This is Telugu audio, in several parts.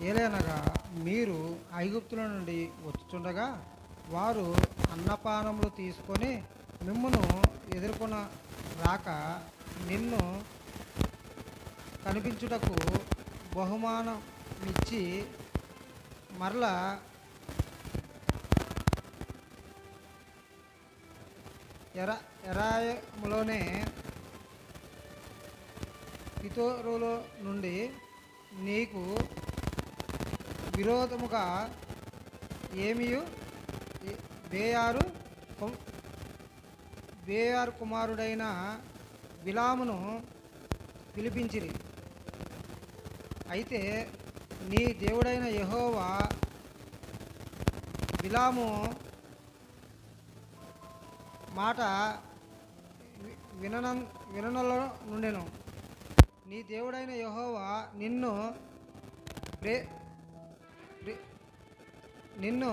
ఏలైనగా మీరు ఐగుప్తుల నుండి వచ్చుచుండగా వారు అన్నపానములు తీసుకొని మిమ్మును ఎదుర్కొన రాక నిన్ను కనిపించుటకు బహుమానం ఇచ్చి మరలా ఎరా ఎరాయములోనే పితరుల నుండి నీకు విరోధముగా ఏమియు బేయారు బేయారు కుమారుడైన బిలామును పిలిపించిరి. అయితే నీ దేవుడైన యెహోవా బిలాము మాట విననలో నుండెను. నీ దేవుడైన యెహోవా నిన్ను ప్రే నిన్ను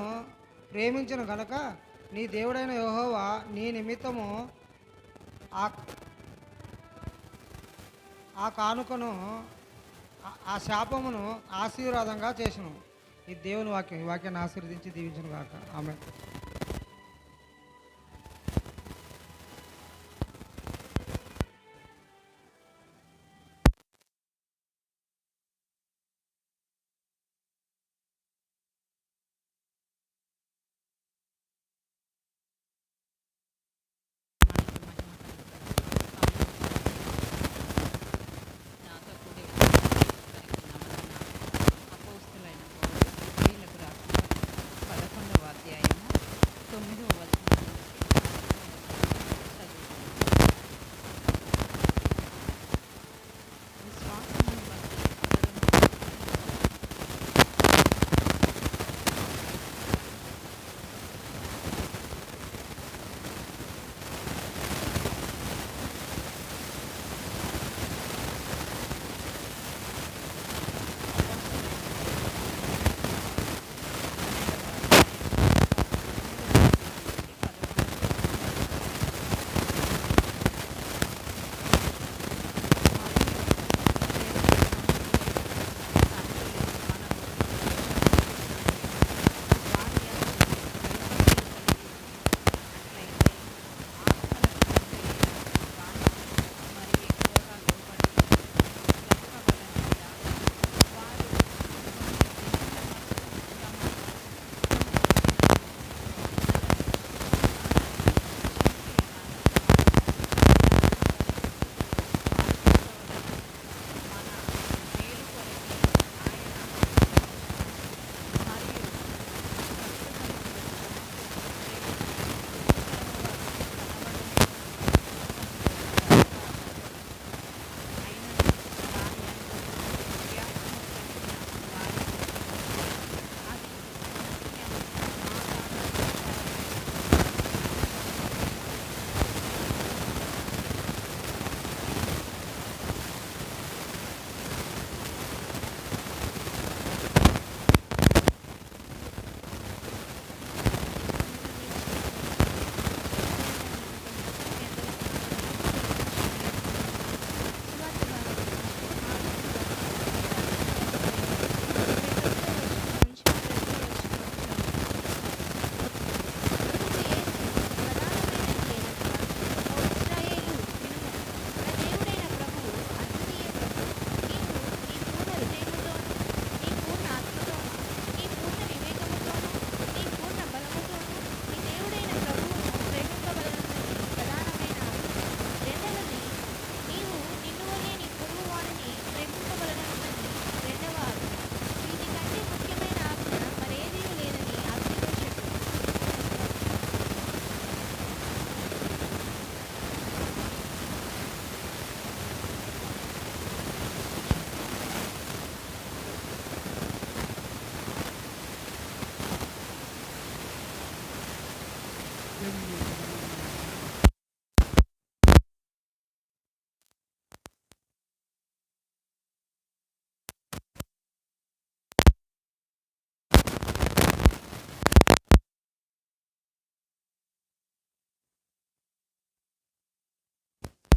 ప్రేమించను గనక నీ దేవుడైన యెహోవా నీ నిమిత్తము ఆ ఆ కానుకను ఆ శాపమును ఆశీర్వాదంగా చేసను. ఈ దేవుని వాక్యం. ఈ వాక్యాన్ని ఆశీర్వదించి దీవించను గాక. ఆమె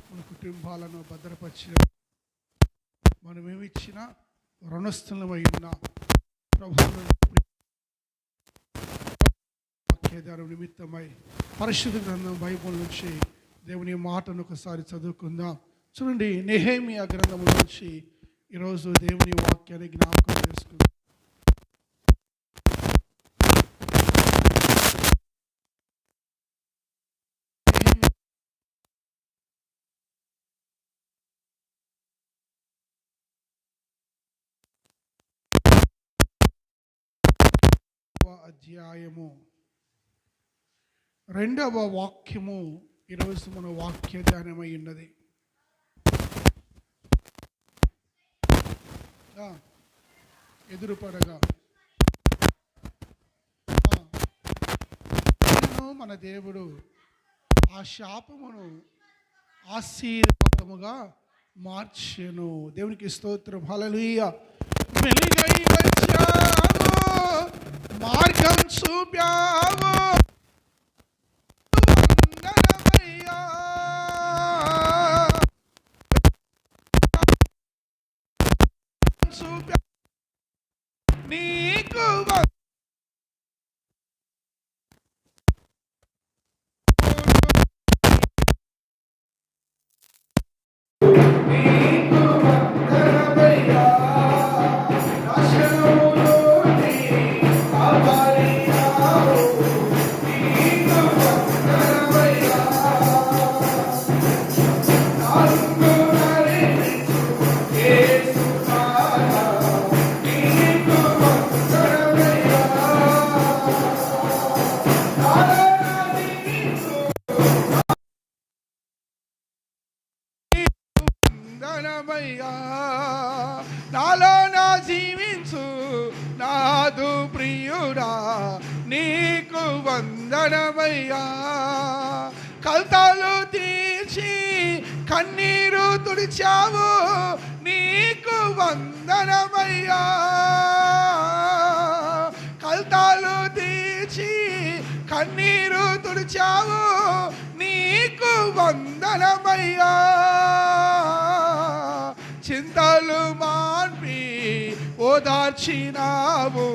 మన కుటుంబాలను భద్రపరిచిన మనమేమిచ్చినా రుణస్థలమై ఉన్నాం. వాక్యాధారం నిమిత్తమై పరిశుద్ధ గ్రంథం బైబిల్ నుంచి దేవుని మాటను ఒకసారి చదువుకుందాం. చూడండి, నెహెమీయా గ్రంథం నుంచి ఈరోజు దేవుని వాక్యాన్ని జ్ఞాపకం చేసుకుందాం. అధ్యాయము 2వ వాక్యము ఈరోజు మన వాక్య ధ్యానమై ఉన్నది. ఎదురుపడగా మన దేవుడు ఆ శాపమును ఆశీర్వాదముగా మార్చెను. దేవునికి స్తోత్రం. హల్లెలూయా. వెలుగై వచ్చావు, మార్గం చూపావు, వందనమయ్యా. నీకు నాలో నా జీవించు నాదు ప్రియుడా, నీకు వందనమయ్యా. కల్తాలు తీర్చి కన్నీరు తుడిచావు, నీకు వందనమయ్యా. కల్తాలు తీర్చి కన్నీరు తుడిచావు, నీకు వందనమయ్యా. చింతలు మాన్పి ఓదార్చినావు,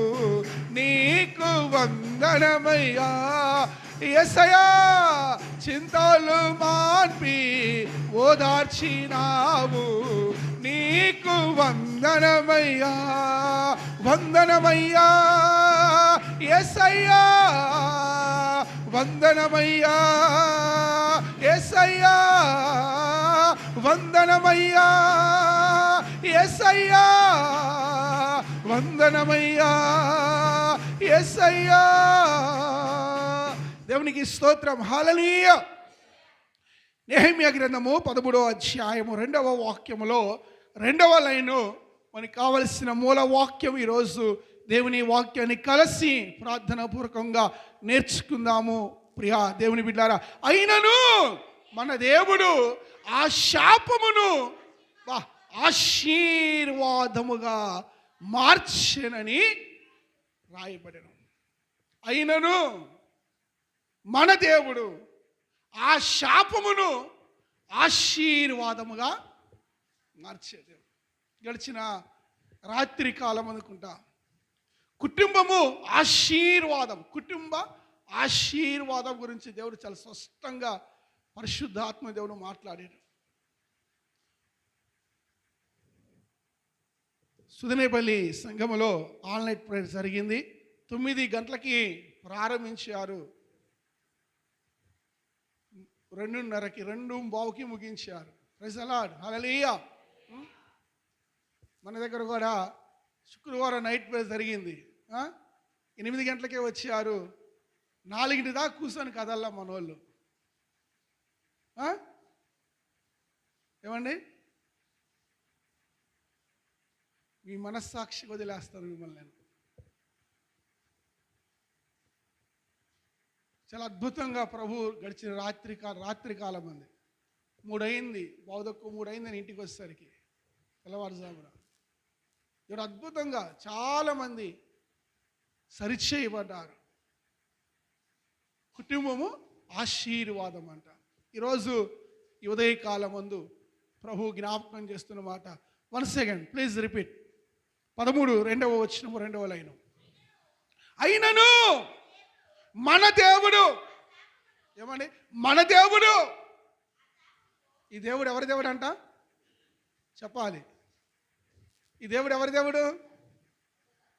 నీకు వందనమయ్యా. యేసయ్యా, చింతలు మాన్పి ఓదార్చినావు, నీకు వందనమయ్యా. వందనమయ్యా యేసయ్యా, వందనమయ్యా యేసయ్యా, వందనమయ్యా యేసయ్యా, వందనమయ్యా యేసయ్యా. దేవునికి స్తోత్రం. హల్లెలూయా. నెహెమీయా గ్రంథము 13వ అధ్యాయము 2వ వాక్యములో 2వ లైను మనకి కావలసిన మూల వాక్యం. ఈరోజు దేవుని వాక్యాన్ని కలిసి ప్రార్థనా పూర్వకంగా నేర్చుకుందాము. ప్రియా దేవుని బిడ్డారా, అయినను మన దేవుడు ఆ శాపమును ఆశీర్వాదముగా మార్చెనని రాయబడెను. అయినను మన దేవుడు ఆ శాపమును ఆశీర్వాదముగా మార్చేది. గడిచిన రాత్రి కాలం అనుకుంటా కుటుంబము ఆశీర్వాదం, కుటుంబ ఆశీర్వాదం గురించి దేవుడు చాలా స్పష్టంగా పరిశుద్ధాత్మ దేవుడు మాట్లాడాడు. సుదనేపల్లి సంఘములో ఆన్లైన్ ప్రేయర్ జరిగింది. 9 గంటలకి ప్రారంభించారు, 2:30కి 2:15కి ముగించారు. Praise the Lord. హల్లెలూయా. మన దగ్గర కూడా శుక్రవారం నైట్ ప్రేయర్ జరిగింది. 8 గంటలకే వచ్చారు, 4 దాకా కూర్చొని కదల్లా మనోళ్ళు. ఏమండి, మీ మనస్సాక్షి వదిలేస్తారు మిమ్మల్ని. నేను చాలా అద్భుతంగా ప్రభు గడిచిన రాత్రి కాలం అంది. 3 అయింది, 2:15 నేను ఇంటికి వచ్చేసరికి తెల్లవారుజామున. ఇప్పుడు అద్భుతంగా చాలామంది సరిచేయబడ్డారు. కుటుంబము ఆశీర్వాదం అంట. ఈరోజు ఈ ఉదయకాలం ముందు ప్రభు జ్ఞాపకం చేస్తున్న మాట. 1 సెకండ్ ప్లీజ్ రిపీట్. 13 రెండవ వచనము రెండవ లైను. అయినను మన దేవుడు, ఏమండి, మన దేవుడు. ఈ దేవుడు ఎవరి దేవుడు అంట? చెప్పాలి. ఈ దేవుడు ఎవరి దేవుడు?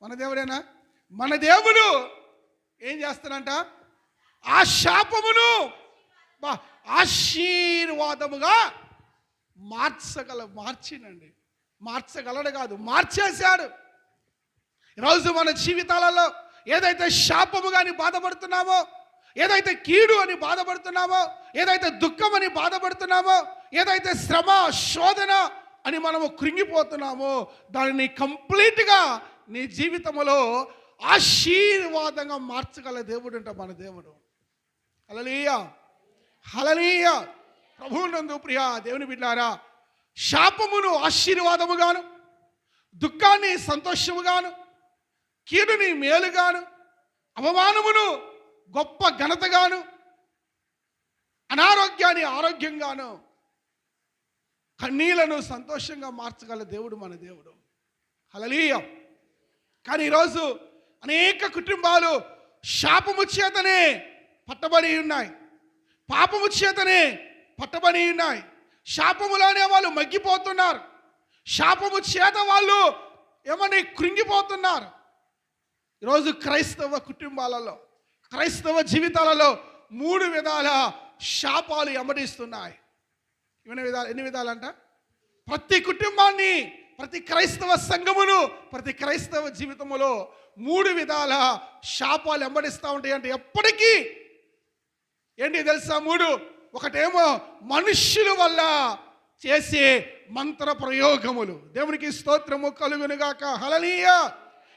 మన దేవుడేనా? మన దేవుడు ఏం చేస్తానంట? ఆ శాపమును ఆశీర్వాదముగా మార్చగలడు కాదు, మార్చేశాడు. ఈరోజు మన జీవితాలలో ఏదైతే శాపము కానీ బాధపడుతున్నామో, ఏదైతే కీడు అని బాధపడుతున్నామో, ఏదైతే దుఃఖం అని బాధపడుతున్నామో, ఏదైతే శ్రమ శోధన అని మనము కృంగిపోతున్నామో, దానిని కంప్లీట్గా నీ జీవితంలో ఆశీర్వాదంగా మార్చగల దేవుడు అంట మన దేవుడు. హల్లెలూయా, హల్లెలూయా. ప్రభువునందు ప్రియ దేవుని బిడ్డలారా, శాపమును ఆశీర్వాదముగాను, దుఃఖాన్ని సంతోషముగాను, కీడుని మేలుగాను, అవమానమును గొప్ప ఘనతగాను, అనారోగ్యాన్ని ఆరోగ్యంగాను, కన్నీళ్లను సంతోషంగా మార్చగల దేవుడు మన దేవుడు. హల్లెలూయా. కానీ ఈరోజు అనేక కుటుంబాలు శాపము చేతనే పట్టబడి ఉన్నాయి, పాపము చేతనే పట్టబడి ఉన్నాయి. శాపములోనే వాళ్ళు మగ్గిపోతున్నారు, శాపము చేత వాళ్ళు ఏమని కృంగిపోతున్నారు. ఈరోజు క్రైస్తవ కుటుంబాలలో, క్రైస్తవ జీవితాలలో 3 విధాల శాపాలు ఎమ్మడిస్తున్నాయి. ఎన్ని విధాలంట? ప్రతి కుటుంబాన్ని, ప్రతి క్రైస్తవ సంఘమును, ప్రతి క్రైస్తవ జీవితములో 3 విధాల శాపాలు వెంబడిస్తూ ఉంటాయి. అంటే ఎప్పటికీ ఏంటి తెలుసా? 3. ఒకటేమో మనుష్యుల వల్ల చేసే మంత్ర ప్రయోగములు. దేవునికి స్తోత్రము కలుగునుగాక. హల్లెలూయా.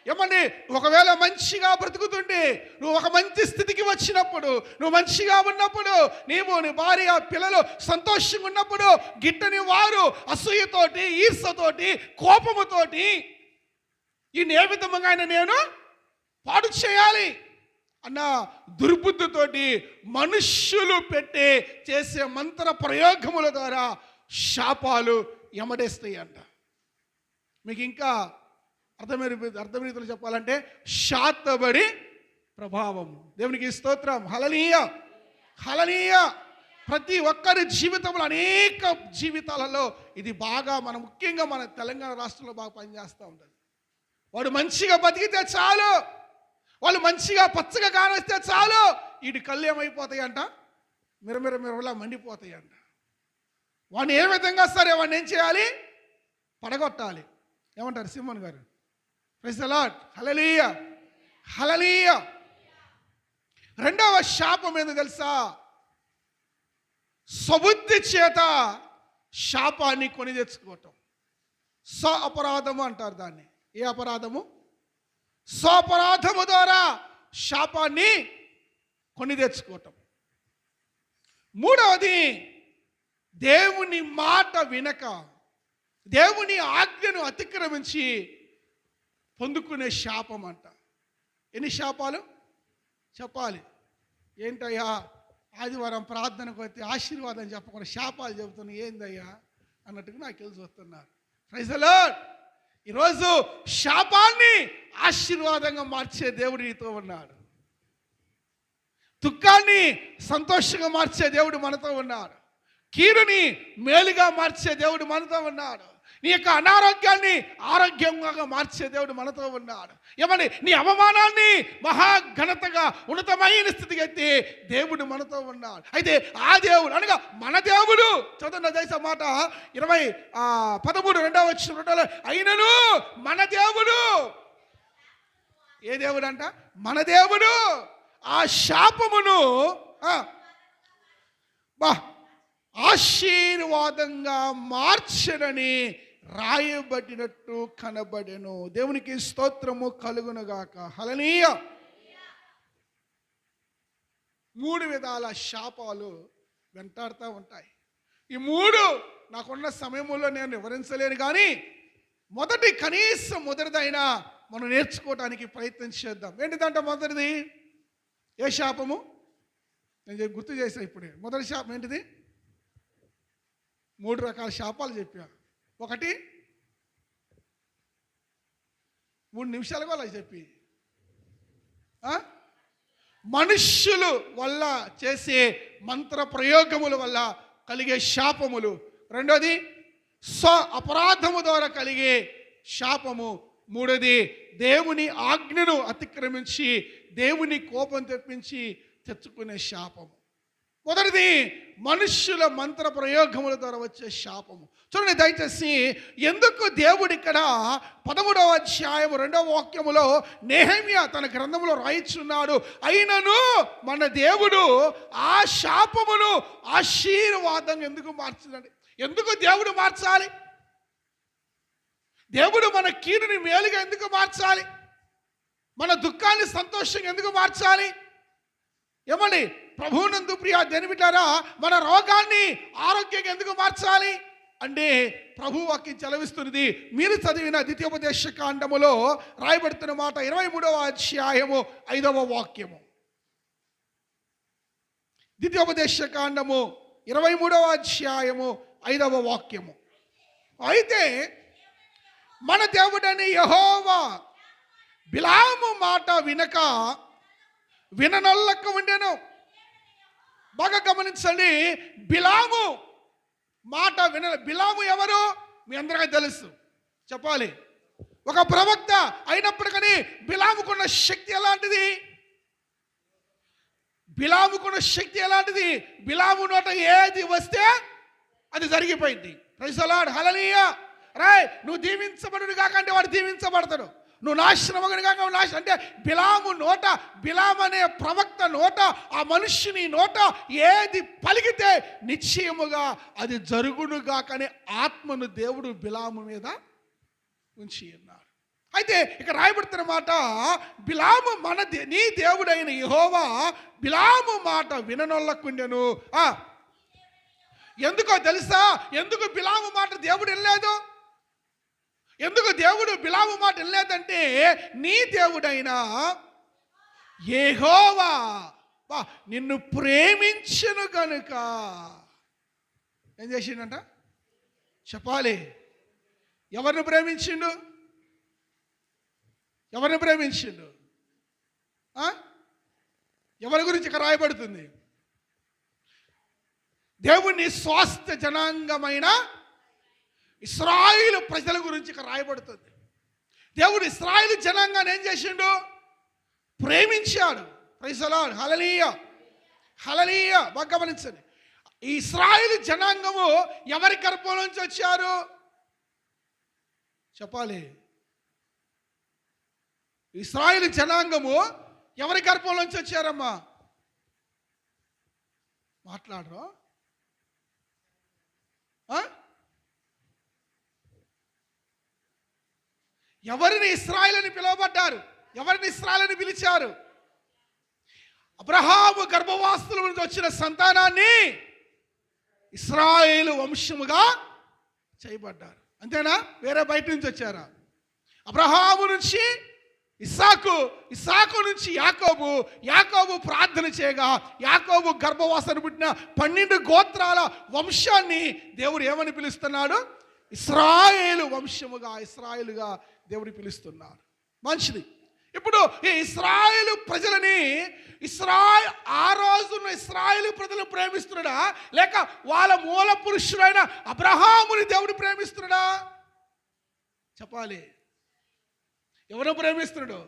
ఏమండి, ఒకవేళ మంచిగా బ్రతుకుతుంటే, నువ్వు ఒక మంచి స్థితికి వచ్చినప్పుడు, నువ్వు మంచిగా ఉన్నప్పుడు, నీవు నీ భార్య పిల్లలు సంతోషంగా ఉన్నప్పుడు, గిట్టని వారు అసూయతోటి, ఈర్ష్యతోటి, కోపముతోటి ఈ ఏ విధముగా నేను పాడు చేయాలి అన్న దుర్బుద్ధితోటి మనుష్యులు చేసే మంత్ర ప్రయోగముల ద్వారా శాపాలు ఎమడేస్తాయి అంట. మీకు ఇంకా అర్థమైన చెప్పాలంటే శాతబడి ప్రభావం. దేవునికి స్తోత్రం. హల్లెలూయా, హల్లెలూయా. ప్రతి ఒక్కరి జీవితంలో, అనేక జీవితాలలో ఇది బాగా ముఖ్యంగా మన తెలంగాణ రాష్ట్రంలో బాగా పనిచేస్తూ ఉంటుంది. వాడు మంచిగా బతికితే చాలు, వాళ్ళు మంచిగా పచ్చగా కానొస్తే చాలు, వీడి కళ్ళు ఏమైపోతాయంట? మిరమిరలా మండిపోతాయంట. వాడిని ఏ విధంగా సరే వాడిని ఏం చేయాలి? పడగొట్టాలి. ఏమంటారు సింహన్ గారు? Praise the Lord. Hallelujah, hallelujah. రెండవ శాపం ఏందో తెలుసా? స్వబుద్ధి చేత శాపాన్ని కొని తెచ్చుకోవటం. అపరాధము అంటారు దాన్ని. ఏ అపరాధము? స్వపరాధము ద్వారా శాపాన్ని కొని తెచ్చుకోవటం. 3వది దేవుని మాట వినక, దేవుని ఆజ్ఞను అతిక్రమించి పొందుకునే శాపం అంట. ఎన్ని శాపాలు చెప్పాలి? ఏంటయ్యా, ఆదివారం ప్రార్థనకు వస్తే ఆశీర్వాదం చెప్పకుండా శాపాలు చెబుతున్నాయి ఏందయ్యా అన్నట్టుగా నాకు తెలిసి వస్తున్నారు. Praise the lord. ఈరోజు శాపాన్ని ఆశీర్వాదంగా మార్చే దేవుడు నీతో ఉన్నాడు. దుఃఖాన్ని సంతోషంగా మార్చే దేవుడు మనతో ఉన్నాడు. కీడుని మేలుగా మార్చే దేవుడు మనతో ఉన్నాడు. నీ యొక్క అనారోగ్యాన్ని ఆరోగ్యంగా మార్చే దేవుడు మనతో ఉన్నాడు. ఏమని? నీ అవమానాన్ని మహాఘనతగా ఉన్నతమైన స్థితికి ఎత్తి దేవుడు మనతో ఉన్నాడు. అయితే ఆ దేవుడు అనగా మన దేవుడు, చదువున్న దేశ మాట 13 రెండవ వచనం, అయినను మన దేవుడు. ఏ దేవుడు అంట? మన దేవుడు ఆ శాపమును ఆశీర్వాదంగా మార్చనని రాయబడినట్టు కనబడెను. దేవునికి స్తోత్రము కలుగునుగాక. హల్లెలూయా. 3 విధాల శాపాలు వెంటాడుతూ ఉంటాయి. ఈ 3 నాకున్న సమయంలో నేను వివరించలేను, కానీ కనీసం మొదటిదైనా మనం నేర్చుకోవడానికి ప్రయత్నం చేద్దాం. ఏంటిదంట మొదటిది? ఏ శాపము? నేను గుర్తు చేసా ఇప్పుడే. మొదటి శాపం ఏంటిది? 3 రకాల శాపాలు చెప్పా. ఒకటి 3 నిమిషాలుగా అలా చెప్పి మనుష్యులు వల్ల చేసే మంత్ర ప్రయోగముల వల్ల కలిగే శాపములు. రెండోది అపరాధము ద్వారా కలిగే శాపము. మూడోది దేవుని ఆజ్ఞను అతిక్రమించి దేవుని కోపం తెప్పించి తెచ్చుకునే శాపము. మొదటిది మనుష్యుల మంత్ర ప్రయోగముల ద్వారా వచ్చే శాపము. చూడండి దయచేసి, ఎందుకు దేవుడు ఇక్కడ 13వ అధ్యాయం 2వ వాక్యములో నెహెమ్యా తన గ్రంథములో రాయిచున్నాడు, అయినను మన దేవుడు ఆ శాపమును ఆశీర్వాదం ఎందుకు మార్చిందండి? ఎందుకు దేవుడు మార్చాలి? దేవుడు మన కీడుని మేలుగా ఎందుకు మార్చాలి? మన దుఃఖాన్ని సంతోషంగా ఎందుకు మార్చాలి? ఏమండి, ప్రభువునందు ప్రియ దేవులారా, మన రోగాన్ని ఆరోగ్యంగా ఎందుకు మార్చాలి అంటే ప్రభు వాక్యం చలవిస్తున్నది. మీరు చదివిన ద్వితీయోపదేశ కాండములో రాయబడుతున్న మాట 23వ అధ్యాయము 5వ వాక్యము. ద్వితీయోపదేశ కాండము 23వ అధ్యాయము 5వ వాక్యము. అయితే మన దేవుడని యెహోవా బిలాము మాట వినక విననొల్లక ఉండెను. బాగా గమనించండి, బిలాము మాట బిలాము ఎవరు? మీ అందరికీ తెలుసు. చెప్పాలి, ఒక ప్రవక్త అయినప్పటికీ బిలాముకున్న శక్తి ఎలాంటిది? బిలాము నోట ఏది వస్తే అది జరిగిపోయింది. ప్రైజ్ ది లార్డ్, హల్లెలూయా. రాయ్, నువ్వు దీవించబడును కాక అంటే వాడు దీవించబడతాడు. నువ్వు నాశనమగను కాక నాశనం అంటే బిలాము నోట, బిలాము అనే ప్రవక్త నోట, ఆ మనుష్యుని నోట ఏది పలికితే నిశ్చయముగా అది జరుగును గాకనే ఆత్మను దేవుడు బిలాము మీద ఉంచి ఉన్నాడు. అయితే ఇక్కడ రాయబడుతున్న మాట, బిలాము నీ దేవుడైన యెహోవా బిలాము మాట విననొల్లకుండెను. ఎందుకో తెలుసా? ఎందుకు బిలాము మాట దేవుడు వినలేదు? ఎందుకు దేవుడు బిలాము మాట వినలేదంటే, నీ దేవుడైనా యెహోవా నిన్ను ప్రేమించును కనుక ఏం చేసిండంట? చెప్పాలి, ఎవరిని ప్రేమించిండు? ఎవరి గురించి ఇక్కడ రాయబడుతుంది? దేవుని స్వాస్థ్య జనాంగమైన ఇశ్రాయేలు ప్రజల గురించి ఇక్కడ రాయబడుతుంది. దేవుడు ఇశ్రాయేలు జనాంగాన్ని ఏం చేసిండు? ప్రేమించాడు. Praise the Lord, hallelujah, hallelujah. బాగా గమనించండి, ఈ ఇశ్రాయేలు జనాంగము ఎవరి గర్భం నుంచి వచ్చారు? చెప్పాలి, ఇశ్రాయేలు జనాంగము ఎవరి గర్భం నుంచి వచ్చారమ్మా? మాట్లాడరు? ఎవరిని ఇశ్రాయేలు అని పిలువబడ్డారు? ఎవరిని ఇశ్రాయేలు అని పిలిచారు? అబ్రహాము గర్భవాసుల నుంచి వచ్చిన సంతానాన్ని ఇశ్రాయేలు వంశముగా చేయబడ్డారు. అంతేనా? వేరే బయట నుంచి వచ్చారా? అబ్రహాము నుంచి ఇస్సాకు నుంచి యాకోబు ప్రార్థన చేయగా యాకోబు గర్భవాసన పుట్టిన 12 గోత్రాల వంశాన్ని దేవుడు ఏమని పిలుస్తున్నాడు? ఇశ్రాయేలు వంశముగా, ఇశ్రాయేలుగా దేవుడు పిలుస్తున్నాడు. మంచిది. ఇప్పుడు ఈ ఇశ్రాయేలు ప్రజలని ఆ రోజున ఇశ్రాయేలు ప్రజలు ప్రేమిస్తున్నాడా, లేక వాళ్ళ మూల పురుషుడైన అబ్రహాముని దేవుడు ప్రేమిస్తున్నాడా? చెప్పాలి, ఎవరు ప్రేమిస్తున్నాడు?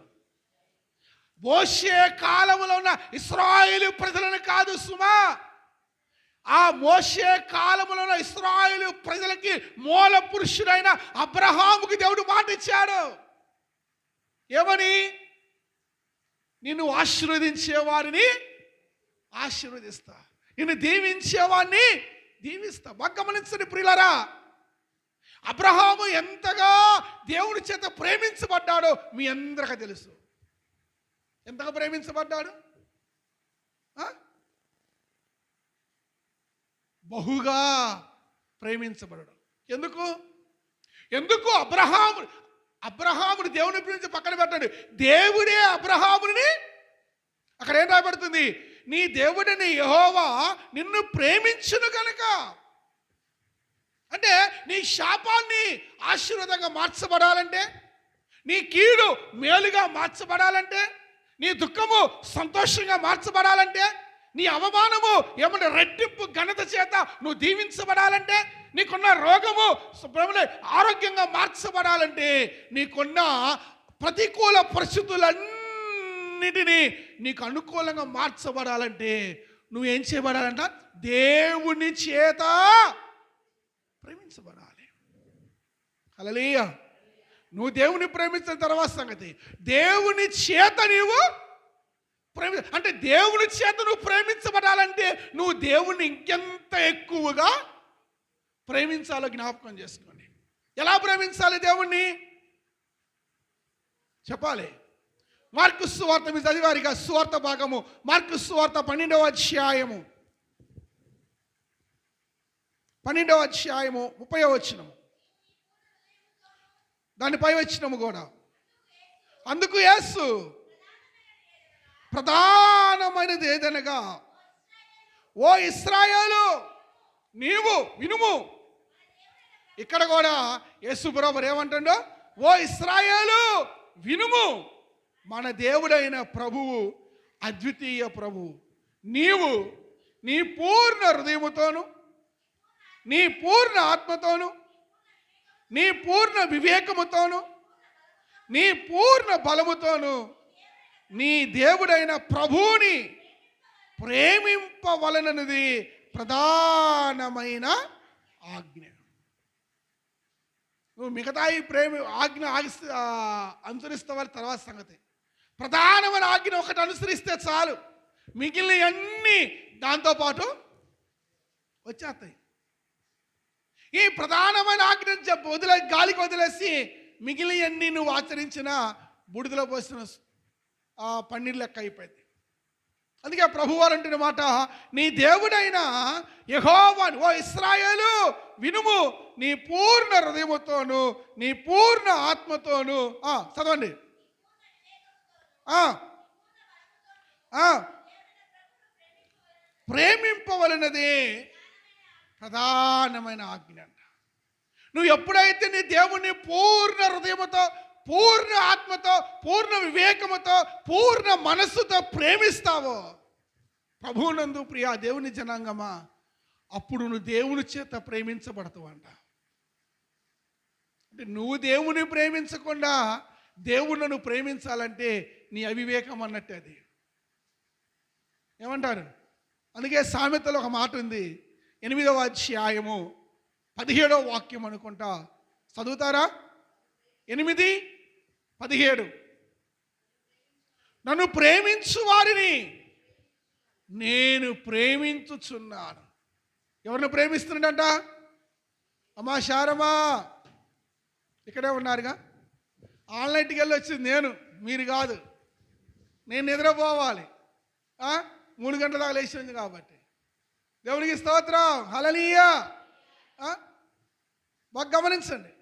మోషే కాలంలో ఉన్న ఇశ్రాయేలు ప్రజలను కాదు సుమా, ఆ మోషే కాలంలో ఉన్న ఇశ్రాయేలు ప్రజలకి మూల పురుషుడైన అబ్రహాముకి దేవుడు మాట ఇచ్చాడు. ఏమని? నిన్ను ఆశీర్వదించే వారిని ఆశీర్వదిస్తా, నిన్ను దీవించేవాడిని దీవిస్తా. బాగా గమనించండి ప్రియులారా, అబ్రహాము ఎంతగా దేవుడి చేత ప్రేమించబడ్డాడో మీ అందరికీ తెలుసు. ఎంతగా ప్రేమించబడ్డాడు? బహుగా ప్రేమించబడడం. ఎందుకు అబ్రహాముని దేవుని గురించి పక్కన పెట్టాడు. దేవుడే అబ్రహాముని, అక్కడ ఏం రాయబడుతుంది? నీ దేవుడిని యెహోవా నిన్ను ప్రేమించును కనుక. అంటే నీ శాపాన్ని ఆశీర్వాదంగా మార్చబడాలంటే, నీ కీడు మేలుగా మార్చబడాలంటే, నీ దుఃఖము సంతోషంగా మార్చబడాలంటే, నీ అవమానము ఏమంటే రెట్టింపు ఘనత చేత నువ్వు దీవించబడాలంటే, నీకున్న రోగము ఆరోగ్యంగా మార్చబడాలంటే, నీకున్న ప్రతికూల పరిస్థితులన్నిటినీ నీకు అనుకూలంగా మార్చబడాలంటే నువ్వేం చేయబడాలంట? దేవుని చేత ప్రేమించబడాలి. హల్లెలూయా. నువ్వు దేవుని ప్రేమించిన తర్వాత సంగతి, దేవుని చేత నీవు అంటే దేవుని చేత నువ్వు ప్రేమించబడాలంటే నువ్వు దేవుణ్ణి ఇంకెంత ఎక్కువగా ప్రేమించాలో జ్ఞాపకం చేసుకోండి. ఎలా ప్రేమించాలి దేవుణ్ణి చెప్పాలి. మార్కు సువార్త మీరు చదివారిగా, సువార్త భాగము మార్కు సువార్త 12వ అధ్యాయము 30వ వచనము, దానిపై వచనము కూడా. అందుకు యేసు ప్రధానమైనది ఏదనగా, ఓ ఇశ్రాయేలు నీవు వినుము. ఇక్కడ కూడా యేసు ప్రభువు ఏమంటాడో, ఓ ఇశ్రాయేలు వినుము, మన దేవుడైన ప్రభువు అద్వితీయ ప్రభువు. నీవు నీ పూర్ణ హృదయముతోను, నీ పూర్ణ ఆత్మతోను, నీ పూర్ణ వివేకముతోను, నీ పూర్ణ బలముతోను నీ దేవుడైన ప్రభువుని ప్రేమింపవలనది ప్రధానమైన ఆజ్ఞ. నువ్వు మిగతా ఈ ఆజ్ఞ అనుసరిస్తావని తర్వాత సంగతి. ప్రధానమైన ఆజ్ఞ ఒకటి అనుసరిస్తే చాలు, మిగిలిన అన్నీ దాంతోపాటు వచ్చేస్తాయి. ఈ ప్రధానమైన ఆజ్ఞ గాలికి వదిలేసి మిగిలినవన్నీ నువ్వు ఆచరించిన బూడిదలో పోసిన పన్నీరు లెక్క అయిపోయింది. అందుకే ప్రభువారు అంటున్న మాట, నీ దేవుడైన యెహోవాను, ఓ ఇశ్రాయేలు వినుము, నీ పూర్ణ హృదయముతోను, నీ పూర్ణ ఆత్మతోను చదవండి, ప్రేమింపవలనది ప్రధానమైన ఆజ్ఞ. నువ్వు ఎప్పుడైతే నీ దేవుణ్ణి పూర్ణ హృదయముతో, పూర్ణ ఆత్మతో, పూర్ణ వివేకముతో, పూర్ణ మనస్సుతో ప్రేమిస్తావో, ప్రభువునందు ప్రియా దేవుని జనాంగమా, అప్పుడు నువ్వు దేవుని చేత ప్రేమించబడతావంట. అంటే నువ్వు దేవుని ప్రేమించకుండా దేవుణ్ణి నువ్వు ప్రేమించాలంటే నీ అవివేకం అన్నట్టే అది. ఏమంటారు? అందుకే సామెతలో ఒక మాట ఉంది, 8వ అధ్యాయము 17వ వాక్యం అనుకుంటా, చదువుతారా? 8:17, నన్ను ప్రేమించు వారిని నేను ప్రేమించుచున్నాను. ఎవరిని ప్రేమిస్తున్నాడంట? అమ్మా శారమా ఇక్కడే ఉన్నారుగా. ఆన్లైన్కి వెళ్ళి వచ్చింది నేను, మీరు కాదు. నేను నిద్రపోవాలి, 3 గంటల దాకా లేచింది కాబట్టి. దేవునికి స్తోత్రం, హల్లెలూయా. బాగా గమనించండి,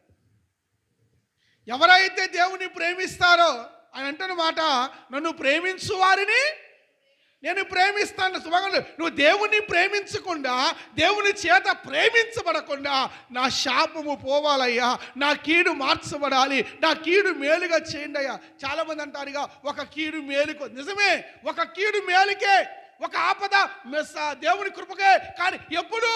ఎవరైతే దేవుని ప్రేమిస్తారో ఆయన అంటున్న మాట, నన్ను ప్రేమించు వారిని నేను ప్రేమిస్తాను. శుభంగా నువ్వు దేవుని ప్రేమించకుండా, దేవుని చేత ప్రేమించబడకుండా నా శాపము పోవాలయ్యా, నా కీడు మార్చబడాలి, నా కీడు మేలుగా చేయండి అయ్యా. చాలామంది అంటారుగా, ఒక కీడు మేలుకో. నిజమే, ఒక కీడు మేలుకే, ఒక ఆపద దేవుని కృపకే. కానీ ఎప్పుడు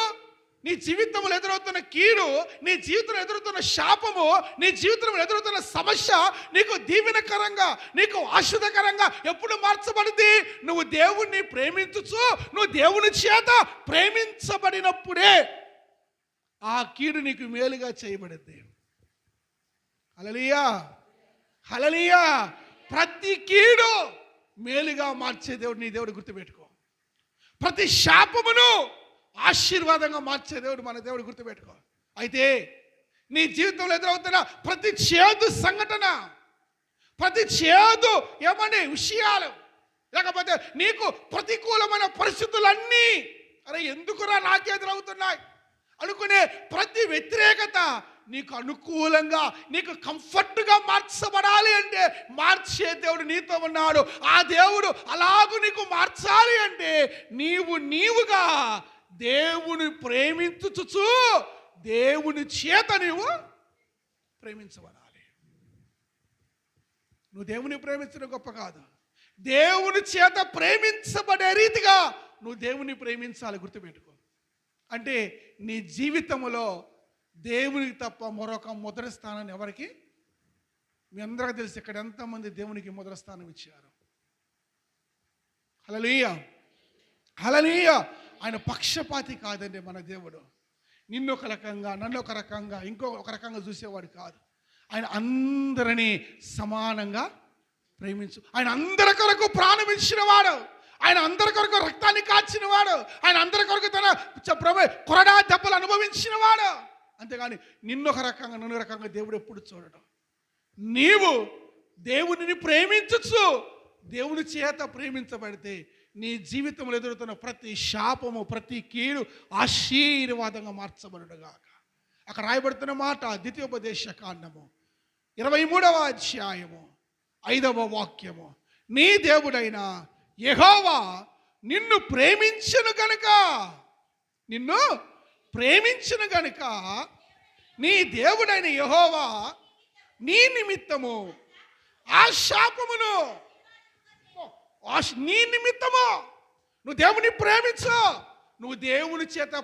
నీ జీవితంలో ఎదురవుతున్న కీడు, నీ జీవితంలో ఎదురవుతున్న శాపము, నీ జీవితంలో ఎదురవుతున్న సమస్య నీకు దీవెనకరంగా, నీకు ఆశీర్వాదకరంగా ఎప్పుడు మార్చబడింది? నువ్వు దేవుణ్ణి ప్రేమించుచు, నువ్వు దేవుని చేత ప్రేమించబడినప్పుడే ఆ కీడు నీకు మేలుగా చేయబడింది. హల్లెలూయా, హల్లెలూయా. ప్రతి కీడు మేలుగా మార్చే దేవుడు నీ దేవుడు, గుర్తుపెట్టుకో. ప్రతి శాపమును ఆశీర్వాదంగా మార్చే దేవుడు మన దేవుడు, గుర్తుపెట్టుకో. అయితే నీ జీవితంలో ఎదురవుతున్న ప్రతి చేదు సంఘటన, ప్రతి చేదు ఏమని విషయాలు, లేకపోతే నీకు ప్రతికూలమైన పరిస్థితులన్నీ, అరే ఎందుకురా నాకే ఎదురవుతున్నాయి అనుకునే ప్రతి వ్యతిరేకత నీకు అనుకూలంగా, నీకు కంఫర్ట్గా మార్చబడాలి అంటే మార్చే దేవుడు నీతో ఉన్నాడు. ఆ దేవుడు అలాగూ నీకు మార్చాలి అంటే నీవుగా దేవుని ప్రేమించుచు దేవుని చేత నీవు ప్రేమించబడాలి. నువ్వు దేవుని ప్రేమించడం గొప్ప కాదు, దేవుని చేత ప్రేమించబడే రీతిగా నువ్వు దేవుని ప్రేమించాలి. గుర్తుపెట్టుకో. అంటే నీ జీవితంలో దేవునికి తప్ప మరొక మొదటి స్థానాన్ని ఎవరికి, మీ అందరికీ తెలుసు ఇక్కడ ఎంతమంది దేవునికి మొదటి స్థానం ఇచ్చారు. హల్లెలూయా, హల్లెలూయా. ఆయన పక్షపాతి కాదండి మన దేవుడు. నిన్ను ఒక రకంగా, నన్ను ఒక రకంగా, ఒక రకంగా చూసేవాడు కాదు. ఆయన అందరినీ సమానంగా ప్రేమించు. ఆయన అందరి కొరకు ప్రాణం ఇచ్చినవాడు, ఆయన అందరి కొరకు రక్తాన్ని కాచినవాడు, ఆయన అందరి కొరకు తన కొరడా దెబ్బలు అనుభవించినవాడు. అంతేగాని నిన్నొక రకంగా, నన్ను రకంగా దేవుడు ఎప్పుడు చూడడం. నీవు దేవునిని ప్రేమించచ్చు, దేవుని చేత ప్రేమించబడితే నీ జీవితంలో ఎదురుతున్న ప్రతి శాపము, ప్రతి కీడు ఆశీర్వాదంగా మార్చబడుగాక. అక్కడ రాయబడుతున్న మాట ద్వితీయోపదేశ కాండము 23వ అధ్యాయము 5వ వాక్యము. నీ దేవుడైన యెహోవా నిన్ను ప్రేమించును గనుక, నిన్ను ప్రేమించును గనుక నీ దేవుడైన యెహోవా నీ నిమిత్తము ఆ శాపమును, నీ నిమిత్తము నువ్వు దేవుని ప్రేమించు, నువ్వు దేవుని చేత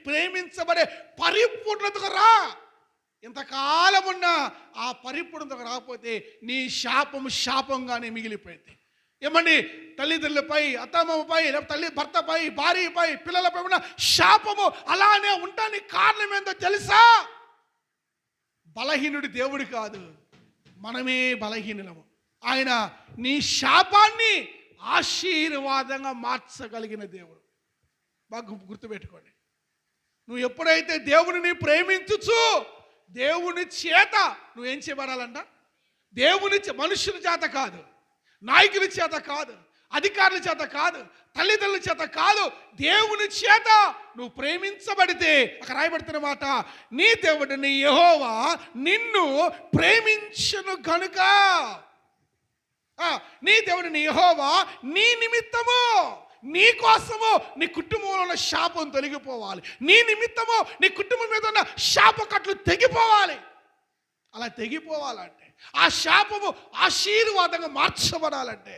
ప్రేమించబడే పరిపూర్ణతకు రా. ఇంతకాలం ఉన్న ఆ పరిపూర్ణతకు రాకపోతే నీ శాపంగానే మిగిలిపోయింది. ఏమండి, తల్లిదండ్రులపై, అత్తమ్మపై, తల్లి భర్తపై, భార్యపై, పిల్లలపై ఉన్న శాపము అలానే ఉండడానికి కారణం ఏంటో తెలుసా? బలహీనుడి దేవుడు కాదు, మనమే బలహీనులము. ఆయన నీ శాపాన్ని ఆశీర్వాదంగా మార్చగలిగిన దేవుడు. బాగా గుర్తుపెట్టుకోండి. నువ్వు ఎప్పుడైతే దేవుడిని ప్రేమించుచు దేవుని చేత నువ్వేం చేయబడాలంట? మనుషుల చేత కాదు, నాయకుల చేత కాదు, అధికారుల చేత కాదు, తల్లిదండ్రుల చేత కాదు, దేవుని చేత నువ్వు ప్రేమించబడితే అక్కడ రాయబడుతున్న మాట, నీ దేవుడిని యెహోవా నిన్ను ప్రేమించును గనుక, నీ దేవుడిని యెహోవా నీ నిమిత్తము, నీ కోసము నీ కుటుంబంలో ఉన్న శాపం తొలగిపోవాలి, నీ నిమిత్తము నీ కుటుంబం మీద ఉన్న శాపకట్లు తెగిపోవాలి. అలా తెగిపోవాలంటే, ఆ శాపము ఆశీర్వాదంగా మార్చబడాలంటే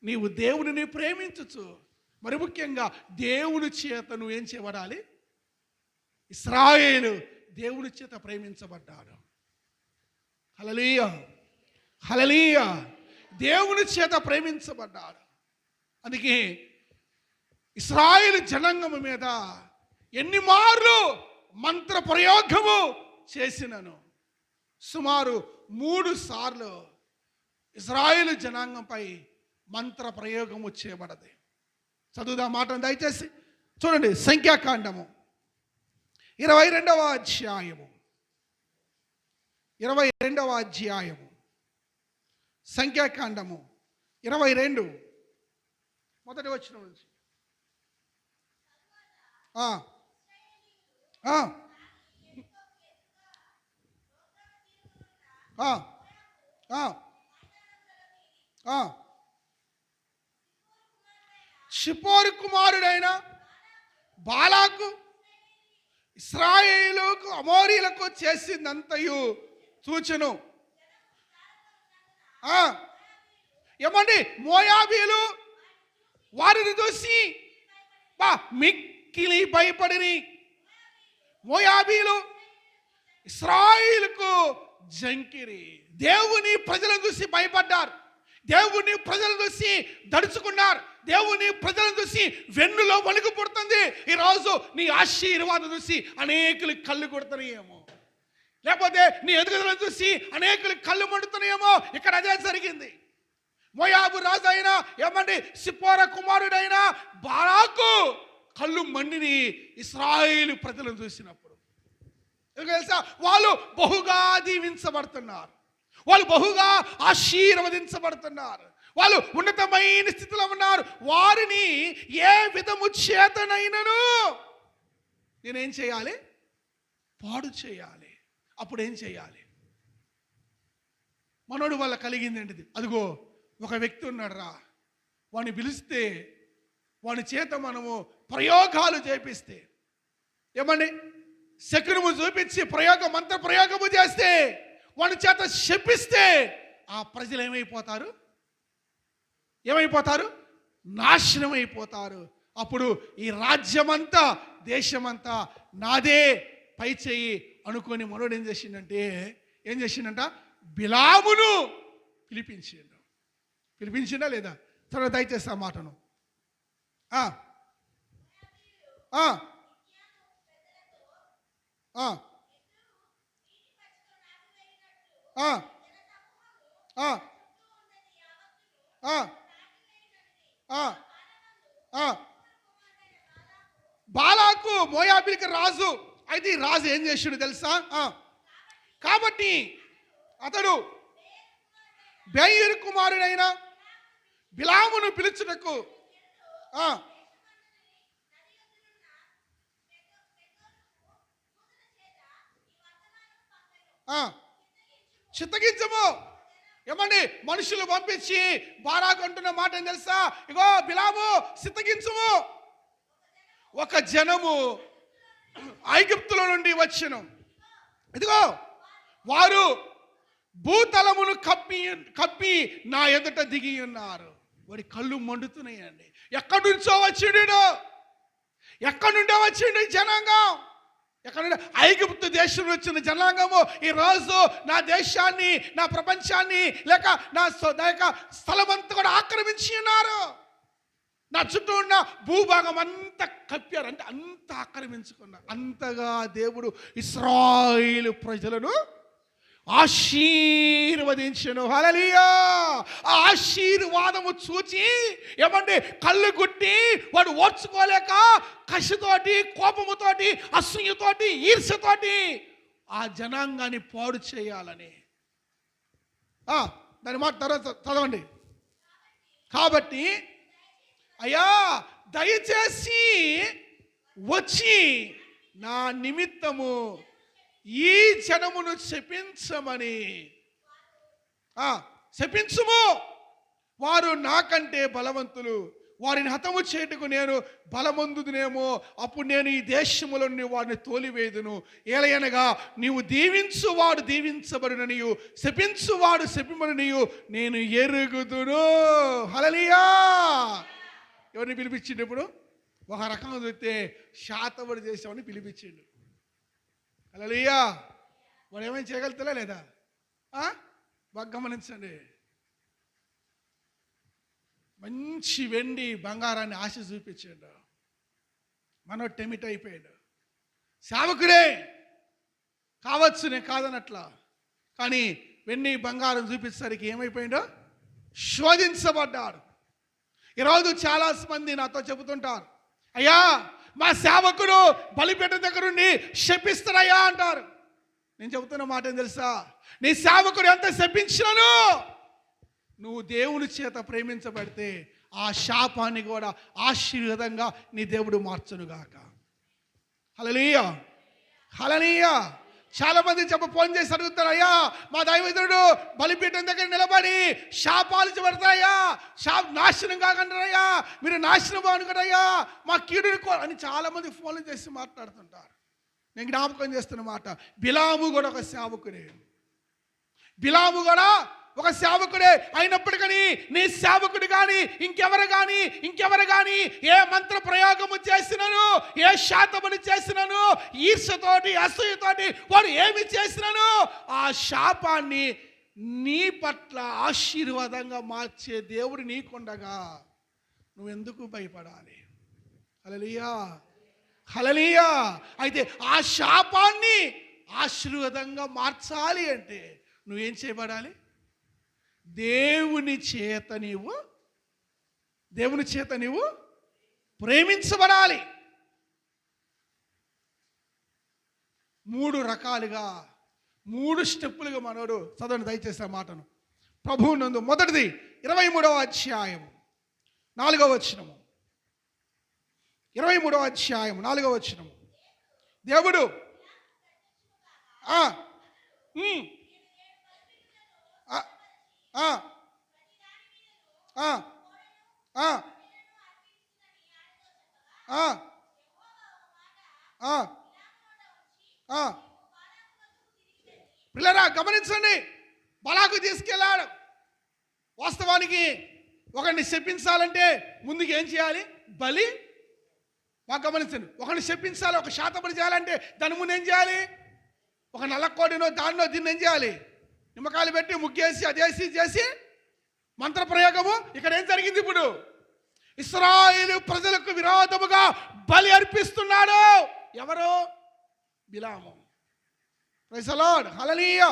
నీవు దేవుడిని ప్రేమించచ్చు. మరి ముఖ్యంగా దేవుని చేత నువ్వేం చేయబడాలి? ఇశ్రాయేలు దేవుని చేత ప్రేమించబడ్డాడు. హల్లెలూయా, హల్లెలూయా. దేవుని చేత ప్రేమించబడ్డాడు. అందుకే ఇశ్రాయేలు జనాంగము మీద ఎన్ని మార్లు మంత్ర ప్రయోగము చేసినను, సుమారు 3 సార్లు ఇశ్రాయేలు జనాంగంపై మంత్ర ప్రయోగము చేయబడది. చదువుదా మాట దయచేసి చూడండి. సంఖ్యాకాండము 22వ అధ్యాయము, 22వ అధ్యాయము, సంఖ్యాకాండము 22 మొదటి వచనం నుంచి. షిపోరు కుమారుడైన బాలాకు ఇశ్రాయేలుకు అమోరీలకు చేసిందంతయు చూచెను. ఏమండి, మోయాబీలు వారిని చూసి మిక్కిలి భయపడిని. మోయాబీలు ఇశ్రాయేలుకు జంకిరి. దేవుని ప్రజలను చూసి భయపడ్డారు, దేవుని ప్రజలను చూసి దడుచుకున్నారు, దేవుని ప్రజలను చూసి వెన్నులో వణుకు పుడుతుంది. ఈరోజు నీ ఆశీర్వాదం చూసి అనేకులు కళ్ళు కొడుతున్నాయేమో, లేకపోతే నీ ఎదుగుదలను చూసి అనేకులు కళ్ళు మండుతున్నాయేమో. ఇక్కడ అదే జరిగింది. మోయాబు రాజు అయినా, ఏమండి, సిప్పోరా కుమారుడైన బాలాకు కళ్ళు మండిని ఇశ్రాయేలు ప్రజలను చూసినప్పుడు. తెలుసా, వాళ్ళు బహుగా దీవించబడుతున్నారు, వాళ్ళు బహుగా ఆశీర్వదించబడుతున్నారు, వాళ్ళు ఉన్నతమైన స్థితిలో ఉన్నారు. వారిని ఏ విధము చేతనైనను నేనేం చేయాలి? పాడు చేయాలి. అప్పుడు ఏం చేయాలి? మనోడు వల్ల కలిగింది ఏంటిది? అదిగో ఒక వ్యక్తి ఉన్నాడు రా, వాడిని పిలిస్తే, వాని చేత మనము ప్రయోగాలు చేపిస్తే, ఏమండి, శకునము చూపించి మంత్ర ప్రయోగము చేస్తే, వాని చేత శపిస్తే ఆ ప్రజలు ఏమైపోతారు? నాశనం అయిపోతారు. అప్పుడు ఈ రాజ్యమంతా, దేశమంతా నాదే, పై చెయ్యి అనుకొని మనోడు ఏం చేసిండంట? బిలామును పిలిపించిండా లేదా? తర్వాత దయచేసి ఆ మాటను ఆ ఆ ఆ ఆ ఆ ఆ బాలాకు మోయాబీలకి రాజు. అయితే ఈ రాజు ఏం చేసిండు తెలుసా? కాబట్టి అతడు బెయోరు కుమారుడైన బిలామును పిలుచుటకు చిత్తగించము. ఏమండి, మనుషులు పంపించి బారాకు అంటున్న మాట ఏం తెలుసా? ఇగో బిలాము, చిత్తగించము. ఒక జనము ఐగుప్తులో నుండి వచ్చెను. ఇదిగో వారు భూతలమును కప్పి నా ఎదుట దిగి ఉన్నారు. వాడి కళ్ళు మండుతున్నాయండి. ఎక్కడి నుంచో వచ్చిండు జనాంగం. ఎక్కడ నుండి? ఐగుప్తు దేశం వచ్చిన జనాంగము ఈ రోజు నా దేశాన్ని, నా ప్రపంచాన్ని, లేక నా స్థలమంతా కూడా ఆక్రమించి ఉన్నారు. నా చుట్టూ ఉన్న భూభాగం అంతా కప్పారు, అంటే అంత ఆక్రమించుకున్నారు. అంతగా దేవుడు ఇశ్రాయేలు ప్రజలను ఆశీర్వదించెను. హల్లెలూయా. ఆ ఆశీర్వాదము చూచి ఏమండి, కళ్ళు గుట్టి వాడు ఓర్చుకోలేక కసితోటి, కోపముతోటి, అసూయతోటి, ఈర్ష్యతోటి ఆ జనాంగాన్ని పాడు చేయాలని దాని మాట తర్వాత చదవండి. కాబట్టి అయ్యా దయచేసి వచ్చి నా నిమిత్తము ఈ జనమును శపించమని శపించుము. వారు నాకంటే బలవంతులు, వారిని హతము చేయుటకు నేను బలమందునేమో. అప్పుడు నేను ఈ దేశములో వారిని తోలివేదును. ఏలయనగా నీవు దీవించువాడు దీవించబడుననియు, శపించువాడు శపించబడుననియు నేను ఎరుగుదును. హల్లెలూయా. ఎవరిని పిలిపించిండు? ఇప్పుడు ఒక రకంగా చూస్తే శాతబడి చేసామని పిలిపించిండు. హల్లెలూయా. వాడు ఏమైనా చేయగలుగుతారా లేదా? బాగా గమనించండి. మంచి వెండి బంగారాన్ని ఆశ చూపించాడు. మనోడు టెమిట్ అయిపోయాడు. సేవకుడే కావచ్చు, నేను కాదనట్లా, కానీ వెండి బంగారం చూపించేసరికి ఏమైపోయాడో శోధించబడ్డాడు. ఈరోజు చాలా మంది నాతో చెబుతుంటారు, అయ్యా మా సేవకుడు బలిపీఠ దగ్గరుండి శపిస్తాడయ్యా అంటారు. నేను చెబుతున్న మాట ఏం తెలుసా? నీ సేవకుడు ఎంత శపించినను నువ్వు దేవుని చేత ప్రేమించబడితే ఆ శాపాన్ని కూడా ఆశీర్వాదంగా నీ దేవుడు మార్చునుగాక. హల్లెలూయా, హల్లెలూయా. చాలా మంది ఫోన్ చేసి అడుగుతారు, అయ్యా మా దైవజనుడు బలిపీఠం దగ్గర నిలబడి శాపాలు చెబడతాయ్యా, నాశనం కాకంటారయ్యా, మీరు నాశనం అనుకుంటాయ్యా, మా కీడుని అని చాలా మంది ఫోన్లు చేసి మాట్లాడుతుంటారు. నేను జ్ఞాపకం చేస్తున్న మాట, బిలాము కూడా ఒక సేవకుడే. బిలాము కూడా ఒక సేవకుడే అయినప్పటికీ నీ సేవకుడు కానీ ఇంకెవరు కానీ ఏ మంత్ర ప్రయోగము చేసినను, ఏ శాపమును చేసినను, ఈర్ష్యతోటి అసూయతోటి వాడు ఏమి చేసినను ఆ శాపాన్ని నీ పట్ల ఆశీర్వాదంగా మార్చే దేవుడు నీకుండగా నువ్వెందుకు భయపడాలి? హల్లెలూయా, హల్లెలూయా. అయితే ఆ శాపాన్ని ఆశీర్వాదంగా మార్చాలి అంటే నువ్వేం చేయబడాలి? దేవుని చేత నీవు ప్రేమించబడాలి. 3 రకాలుగా 3 స్టెప్పులుగా మనోడు చదవండి దయచేసి ఆ మాటను. ప్రభువు నందు మొదటిది 23వ అధ్యాయము 4వ వచనము. 23వ అధ్యాయము 4వ వచనము. దేవుడు పిల్లరా గమనించండి, బలాకు తీసుకెళ్ళాడు. వాస్తవానికి ఒకరిని శపించాలంటే ముందుకు ఏం చేయాలి? బలి. మాకు గమనించండి, ఒకరిని శపించాలి, ఒక శాతపడి చేయాలంటే దాని ముందు ఏం చేయాలి? ఒక నల్లకోడినో దాన్నో దీన్ని ఏం చేయాలి? నిమ్మకాయలు పెట్టి ముగ్గేసి అదేసి చేసి మంత్రప్రయోగము. ఇక్కడ ఏం జరిగింది? ఇప్పుడు ఇశ్రాయేలు ప్రజలకు విరోధముగా బలి అర్పిస్తున్నాడు. ఎవరు? బిలాము. Praise the Lord. Hallelujah,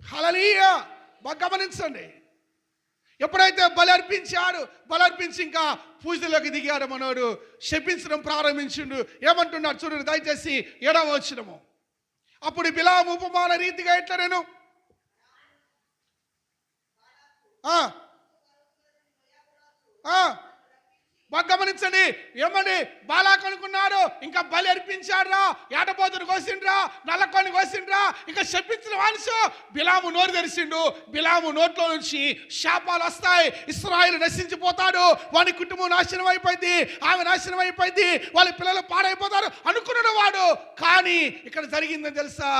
hallelujah. బాగా గమనించండి, ఎప్పుడైతే బలి అర్పించాడు, బలి అర్పించి ఇంకా పూజలోకి దిగాడు మనోడు, శపించడం ప్రారంభించిండు. ఏమంటున్నాడు చూడండి దయచేసి 7వ వచనము. అప్పుడు బిలాము ఉపమాన రీతిగా ఎట్లా నేను బాగా గమనించండి. ఏమండి? బాలాకు అనుకున్నాడు ఇంకా బలి అర్పించాడ్రా, ఏటపోతుని కోసిండ్రా, నల్లకోని కోసిండ్రా, ఇంకా శపించిన వానిసు. బిలాము నోరు తెరిచిండు. బిలాము నోట్లో నుంచి శాపాలు వస్తాయి. ఇశ్రాయేలు నశించిపోతాడు, వాని కుటుంబం నాశనం అయిపోయింది, ఆమె నాశనం అయిపోయింది, వాళ్ళ పిల్లలు పాడైపోతారు అనుకున్నాడు వాడు. కానీ ఇక్కడ జరిగిందని తెలుసా?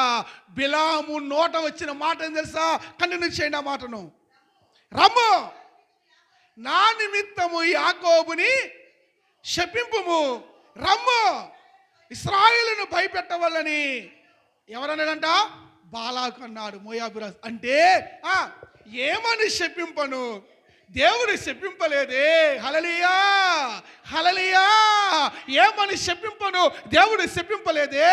బిలాము నోట వచ్చిన మాట ఏం తెలుసా? కంటిన్యూ చేయండి ఆ మాటను. రమ్ము, నా నిమిత్తము యాకోబుని శపింపుము, రమ్ము, ఇశ్రాయేలును భయపెట్టవల్లని. ఎవరన్నాడంట? బాలాకు అన్నాడు, మోయాబురాజు. అంటే ఏమని శపింపను? దేవుడు శపింపలేదే. హల్లెలూయా, హల్లెలూయా. ఏమని శపింపను? దేవుడు శపింపలేదే.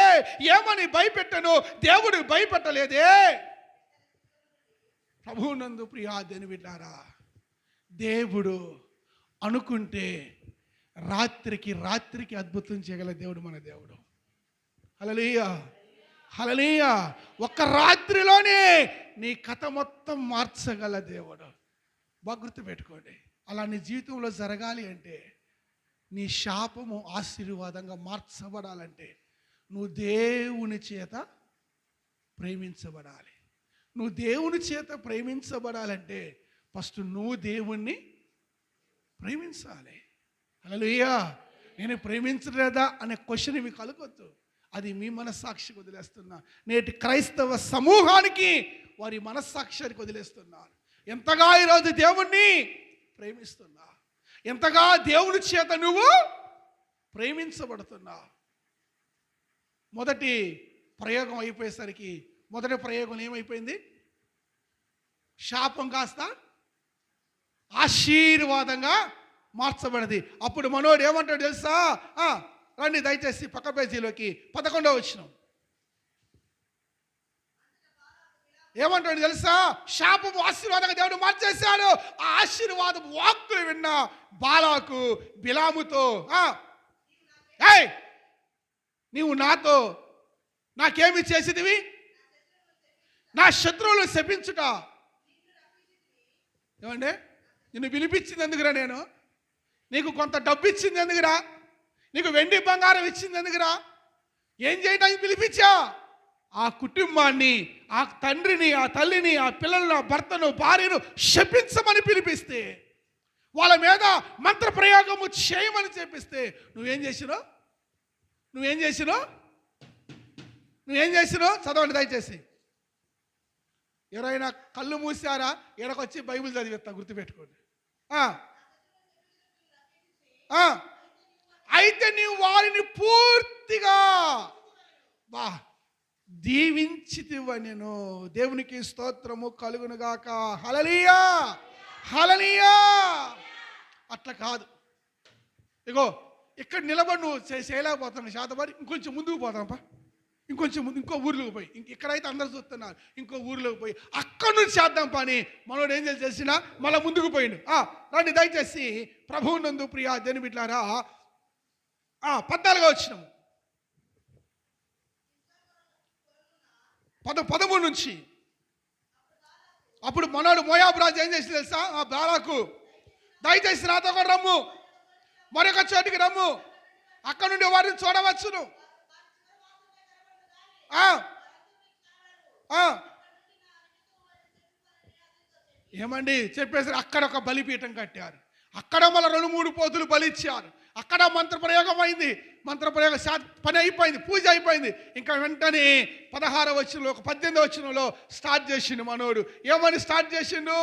ఏమని భయపెట్టను? దేవుడు భయపెట్టలేదే. ప్రభువునందు ప్రియా దేని బిడ్డారా, దేవుడు అనుకుంటే రాత్రికి అద్భుతం చేయగల దేవుడు మన దేవుడు. హల్లెలూయా, హల్లెలూయా. ఒక్క రాత్రిలోనే నీ కథ మొత్తం మార్చగల దేవుడు. బాగా గుర్తుపెట్టుకోండి. అలా నీ జీవితంలో జరగాలి అంటే, నీ శాపము ఆశీర్వాదంగా మార్చబడాలంటే, నువ్వు దేవుని చేత ప్రేమించబడాలి. నువ్వు దేవుని చేత ప్రేమించబడాలంటే ఫస్ట్ నువ్వు దేవుణ్ణి ప్రేమించాలి. హల్లెలూయా. నేను ప్రేమించలేదా అనే క్వశ్చన్ మీకు కలగొద్దు. అది మీ మనస్సాక్షికి వదిలేస్తున్నా. నేటి క్రైస్తవ సమూహానికి వారి మనస్సాక్షికి వదిలేస్తున్నారు. ఎంతగా ఈరోజు దేవుణ్ణి ప్రేమిస్తున్నా, ఎంతగా దేవుని చేత నువ్వు ప్రేమించబడుతున్నా. మొదటి ప్రయోగం అయిపోయేసరికి, మొదటి ప్రయోగం ఏమైపోయింది? శాపం కాస్త ఆశీర్వాదంగా మార్చబడింది. అప్పుడు మనోడు ఏమంటాడు తెలుసా? రండి దయచేసి పక్క పేజీలోకి 11వ వచనం. ఏమంటాడు తెలుసా? శాపము ఆశీర్వాదంగా దేవుడు మార్చేశాడు. ఆ ఆశీర్వాదం వాక్కులు విన్న బాలాకు బిలాముతో, ఏయ్ నీవు నాతో నాకేమి చేసేదివి? నా శత్రువులు శపించుట. ఏమంటే నిన్ను పిలిపించింది ఎందుకురా? నేను నీకు కొంత డబ్బు ఇచ్చింది ఎందుకురా? నీకు వెండి బంగారం ఇచ్చింది ఎందుకురా? ఏం చేయడానికి పిలిపించా? ఆ కుటుంబాన్ని, ఆ తండ్రిని, ఆ తల్లిని, ఆ పిల్లలను, ఆ భర్తను, భార్యను శపించమని పిలిపిస్తే, వాళ్ళ మీద మంత్ర ప్రయోగము చేయమని చెప్పిస్తే నువ్వేం చేసినావు? నువ్వేం చేసినావు? చదవండి దయచేసి. ఎవరైనా కళ్ళు మూసారా? ఎడకొచ్చి బైబిల్ చదివేస్తా, గుర్తుపెట్టుకోండి. అయితే నీవు వారిని పూర్తిగా దీవించితివనెను. దేవునికి స్తోత్రము కలుగునుగాక. హల్లెలూయా, హల్లెలూయా. అట్లా కాదు. ఇగో ఇక్కడ నిలబడి నువ్వు చేయలేకపోతాను, శాతపడి ఇంకొంచెం ముందుకు పోతాంపా, ఇంకొంచెం ముందు, ఇంకో ఊర్లోకి పోయి, ఇక్కడైతే అందరు చూస్తున్నారు, ఇంకో ఊర్లోకి పోయి అక్కడి నుంచి చేద్దాం పని. మనోడు ఏం చేసినా మళ్ళీ ముందుకు పోయిండు. రండి దయచేసి ప్రభువునందు ప్రియా దేని బిడ్డలారా 14వ వచనం 13 నుంచి. అప్పుడు మనోడు మోయాబు రాజు ఏం చేసి తెలుసా? బాలాకు దయచేసి నాతో కూడా రమ్ము, మరొక చోటికి రమ్ము, అక్కడ నుండి వారిని చూడవచ్చును. ఏమండి చెప్పేసి అక్కడ ఒక బలిపీఠం కట్టారు. అక్కడ మళ్ళీ 2-3 పోతులు బలిచ్చారు. అక్కడ మంత్రప్రయోగం అయింది. మంత్రప్రయోగం పని అయిపోయింది, పూజ అయిపోయింది. ఇంకా వెంటనే 16వ వచనంలో 18వ వచనంలో స్టార్ట్ చేసిండు మనోడు. ఏమని స్టార్ట్ చేసిండు?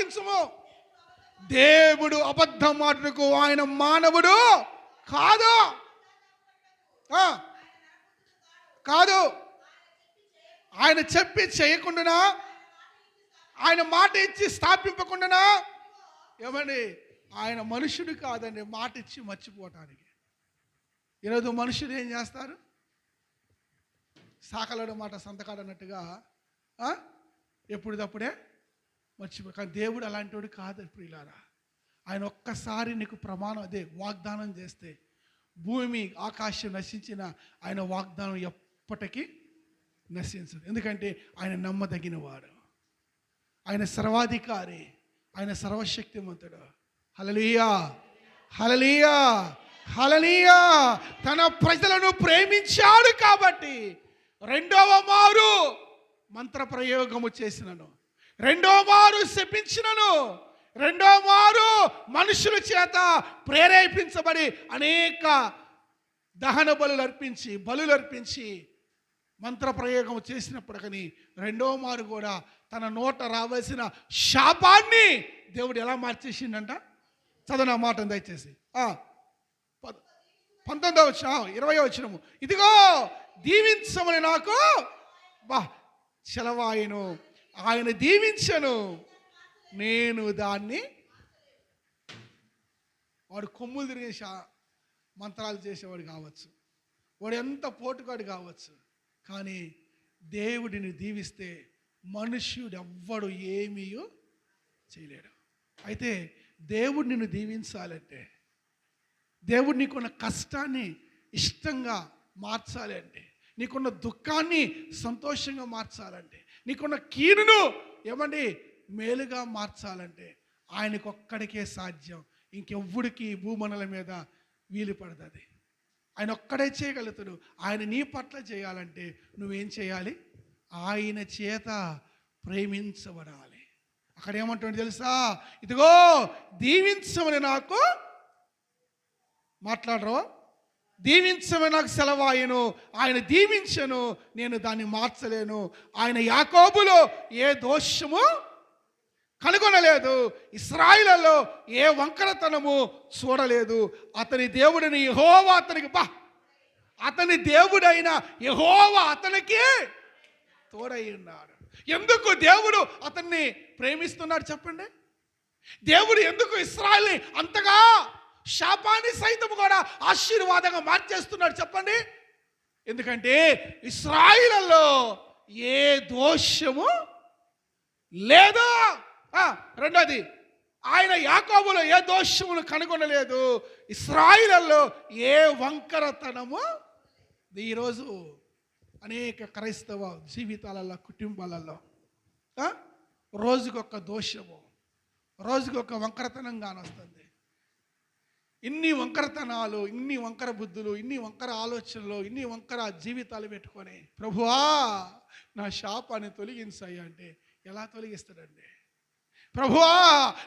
ఆలకించుము. దేవుడు అబద్ధం మాటలకు ఆయన మానవుడు కాదు. కాదు. ఆయన చెప్పి చేయకుండా, ఆయన మాట ఇచ్చి స్థాపింపకుండా, ఏమండి, ఆయన మనుషుడు కాదండి మాట ఇచ్చి మర్చిపోవటానికి. ఈరోజు మనుషులు ఏం చేస్తారు? సాకలడు మాట సంతకాడన్నట్టుగా ఎప్పుడుదప్పుడే మర్చిపో. కానీ దేవుడు అలాంటి వాడు కాదు ప్రియులారా. ఆయన ఒక్కసారి నీకు ప్రమాణం, అదే వాగ్దానం చేస్తే భూమి ఆకాశం నశించిన ఆయన వాగ్దానం ఎప్పటికీ నశించదు. ఎందుకంటే ఆయన నమ్మదగిన వాడు, ఆయన సర్వాధికారి, ఆయన సర్వశక్తిమంతుడు. హల్లెలూయా, హల్లెలూయా, హల్లెలూయా. తన ప్రజలను ప్రేమించాడు కాబట్టి రెండవ మారు మంత్ర ప్రయోగము చేసినను, రెండో మారు శపించినను, రెండో మారు మనుషుల చేత ప్రేరేపించబడి అనేక దహన బలులు అర్పించి మంత్ర ప్రయోగం చేసినప్పటికీ రెండో మారు కూడా తన నోట రావాల్సిన శాపాన్ని దేవుడు ఎలా మార్చేసిండంట? చదవనా మాట దయచేసి. 19వ వచనం, 20వ వచనము. ఇదిగో దీవించమని నాకు సెలవాయను, ఆయన దీవించను, నేను దాన్ని. వాడు కొమ్ములు తిరిగే మంత్రాలు చేసేవాడు కావచ్చు, వాడు ఎంత పోటుగాడు కావచ్చు, కానీ దేవుడిని దీవిస్తే మనుష్యుడు ఎవ్వడు ఏమీ చేయలేడు. అయితే దేవుడు నిన్ను దీవించాలంటే, దేవుడు నీకున్న కష్టాన్ని ఇష్టంగా మార్చాలి అంటే, నీకున్న దుఃఖాన్ని సంతోషంగా మార్చాలంటే, నీకున్న కీడును ఏమండి మేలుగా మార్చాలంటే ఆయనకు ఒక్కడికే సాధ్యం. ఇంకెవ్వడికి భూమండలం మీద వీలు పడుతుంది. ఆయన ఒక్కడే చేయగలుగుతాడు. ఆయన నీ పట్ల చేయాలంటే నువ్వేం చేయాలి? ఆయన చేత ప్రేమించబడాలి. అక్కడ ఏమంటుంది తెలుసా? ఇదిగో దీవించమని నాకు మాట్లాడరు, దీవించమని నాకు సెలవాయను, ఆయన దీవించను, నేను దాన్ని మార్చలేను. ఆయన యాకోబులో ఏ దోషము కనుగొనలేదు, ఇశ్రాయేలులో ఏ వంకరతనము చూడలేదు. అతని దేవుడిని యెహోవా అతని దేవుడైన యెహోవా అతనికి తోడై ఉన్నాడు. ఎందుకు దేవుడు అతన్ని ప్రేమిస్తున్నాడు చెప్పండి? దేవుడు ఎందుకు ఇశ్రాయేలుని అంతగా శాపాన్ని సైతం కూడా ఆశీర్వాదంగా మార్చేస్తున్నాడు చెప్పండి? ఎందుకంటే ఇశ్రాయేలులో ఏ దోషము లేదు. రెండోది, ఆయన యాకోబులో ఏ దోషమును కనుగొనలేదు, ఇశ్రాయేలులో ఏ వంకరతనము. ఈరోజు అనేక క్రైస్తవ జీవితాలలో, కుటుంబాలలో రోజుకొక దోషము, రోజుకొక వంకరతనం కానొస్తుంది. ఇన్ని వంకరతనాలు, ఇన్ని వంకర బుద్ధులు, ఇన్ని వంకర ఆలోచనలు, ఇన్ని వంకర జీవితాలు పెట్టుకొని ప్రభువా నా శాపాన్ని తొలగించాయి అంటే ఎలా తొలగిస్తాడండి? ప్రభువా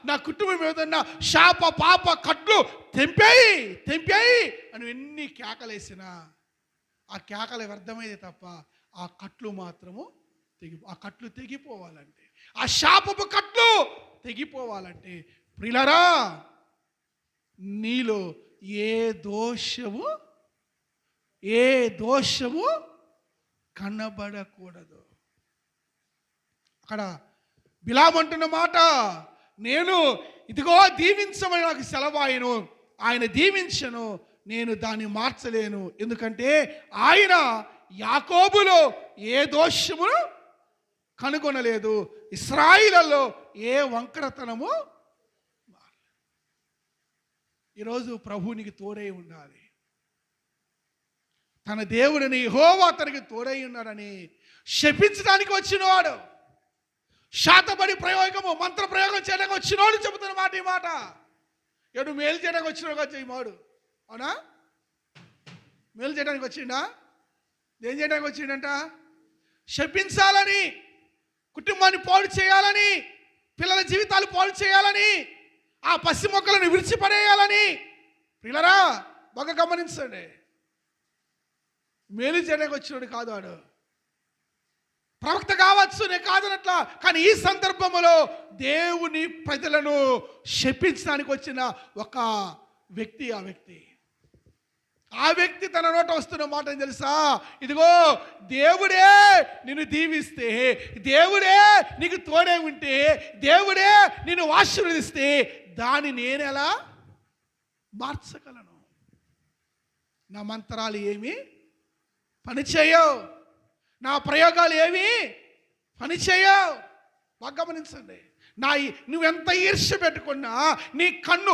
నా కుటుంబం మీద ఉన్న శాప పాప కట్లు తెంపేయి అని ఎన్ని కేకలేసినా ఆ కేకలు వ్యర్థమైంది తప్ప ఆ కట్లు మాత్రము ఆ కట్లు తెగిపోవాలంటే, ఆ శాపపు కట్లు తెగిపోవాలంటే ప్రియులారా నీలో ఏ దోషము కనబడకూడదు. అక్కడ బిలాము అంటున్న మాట, నేను ఇదిగో దీవించమని నాకు సెలవాయను, ఆయన దీవించను, నేను దాన్ని మార్చలేను. ఎందుకంటే ఆయన యాకోబులో ఏ దోషము కనుగొనలేదు, ఇశ్రాయేలులో ఏ వంకరతనము. ఈరోజు ప్రభువునికి తోడై ఉండాలి. తన దేవుడిని యెహోవా అతనికి తోడై ఉన్నాడని శపించడానికి వచ్చినవాడు, శాతబడి ప్రయోగము మంత్ర ప్రయోగం చేయడానికి వచ్చినోడు చెబుతున్న మాట ఈ మాట. ఏడు మేలు చేయడానికి వచ్చిన ఈ మాడు, అవునా? మేలు చేయడానికి వచ్చిండా? ఏం చేయడానికి వచ్చిండంట? శపించాలని, కుటుంబాన్ని పాడు చేయాలని, పిల్లల జీవితాలు పాడు చేయాలని, ఆ పసి మొక్కలను విడిచిపడేయాలని. పిల్లరా బాగా గమనించండి, మేలు చేయడానికి వచ్చినాడు కాదు వాడు. ప్రవక్త కావచ్చు, నేను కాదనట్లా. కానీ ఈ సందర్భంలో దేవుని ప్రజలను శపించడానికి వచ్చిన ఒక వ్యక్తి, ఆ వ్యక్తి తన నోట వస్తున్న మాట ఏం తెలుసా? ఇదిగో దేవుడే నిన్ను దీవిస్తే, దేవుడే నీకు తోడే ఉంటే, దేవుడే నిన్ను ఆశీర్వదిస్తే దాన్ని నేనెలా మార్చగలను? నా మంత్రాలు ఏమి పనిచేయవు, నా ప్రయోగాలు ఏమి పనిచేయవు. బాగా గమనించండి. నువ్వెంత ఈర్ష్య పెట్టుకున్నా నీ కన్ను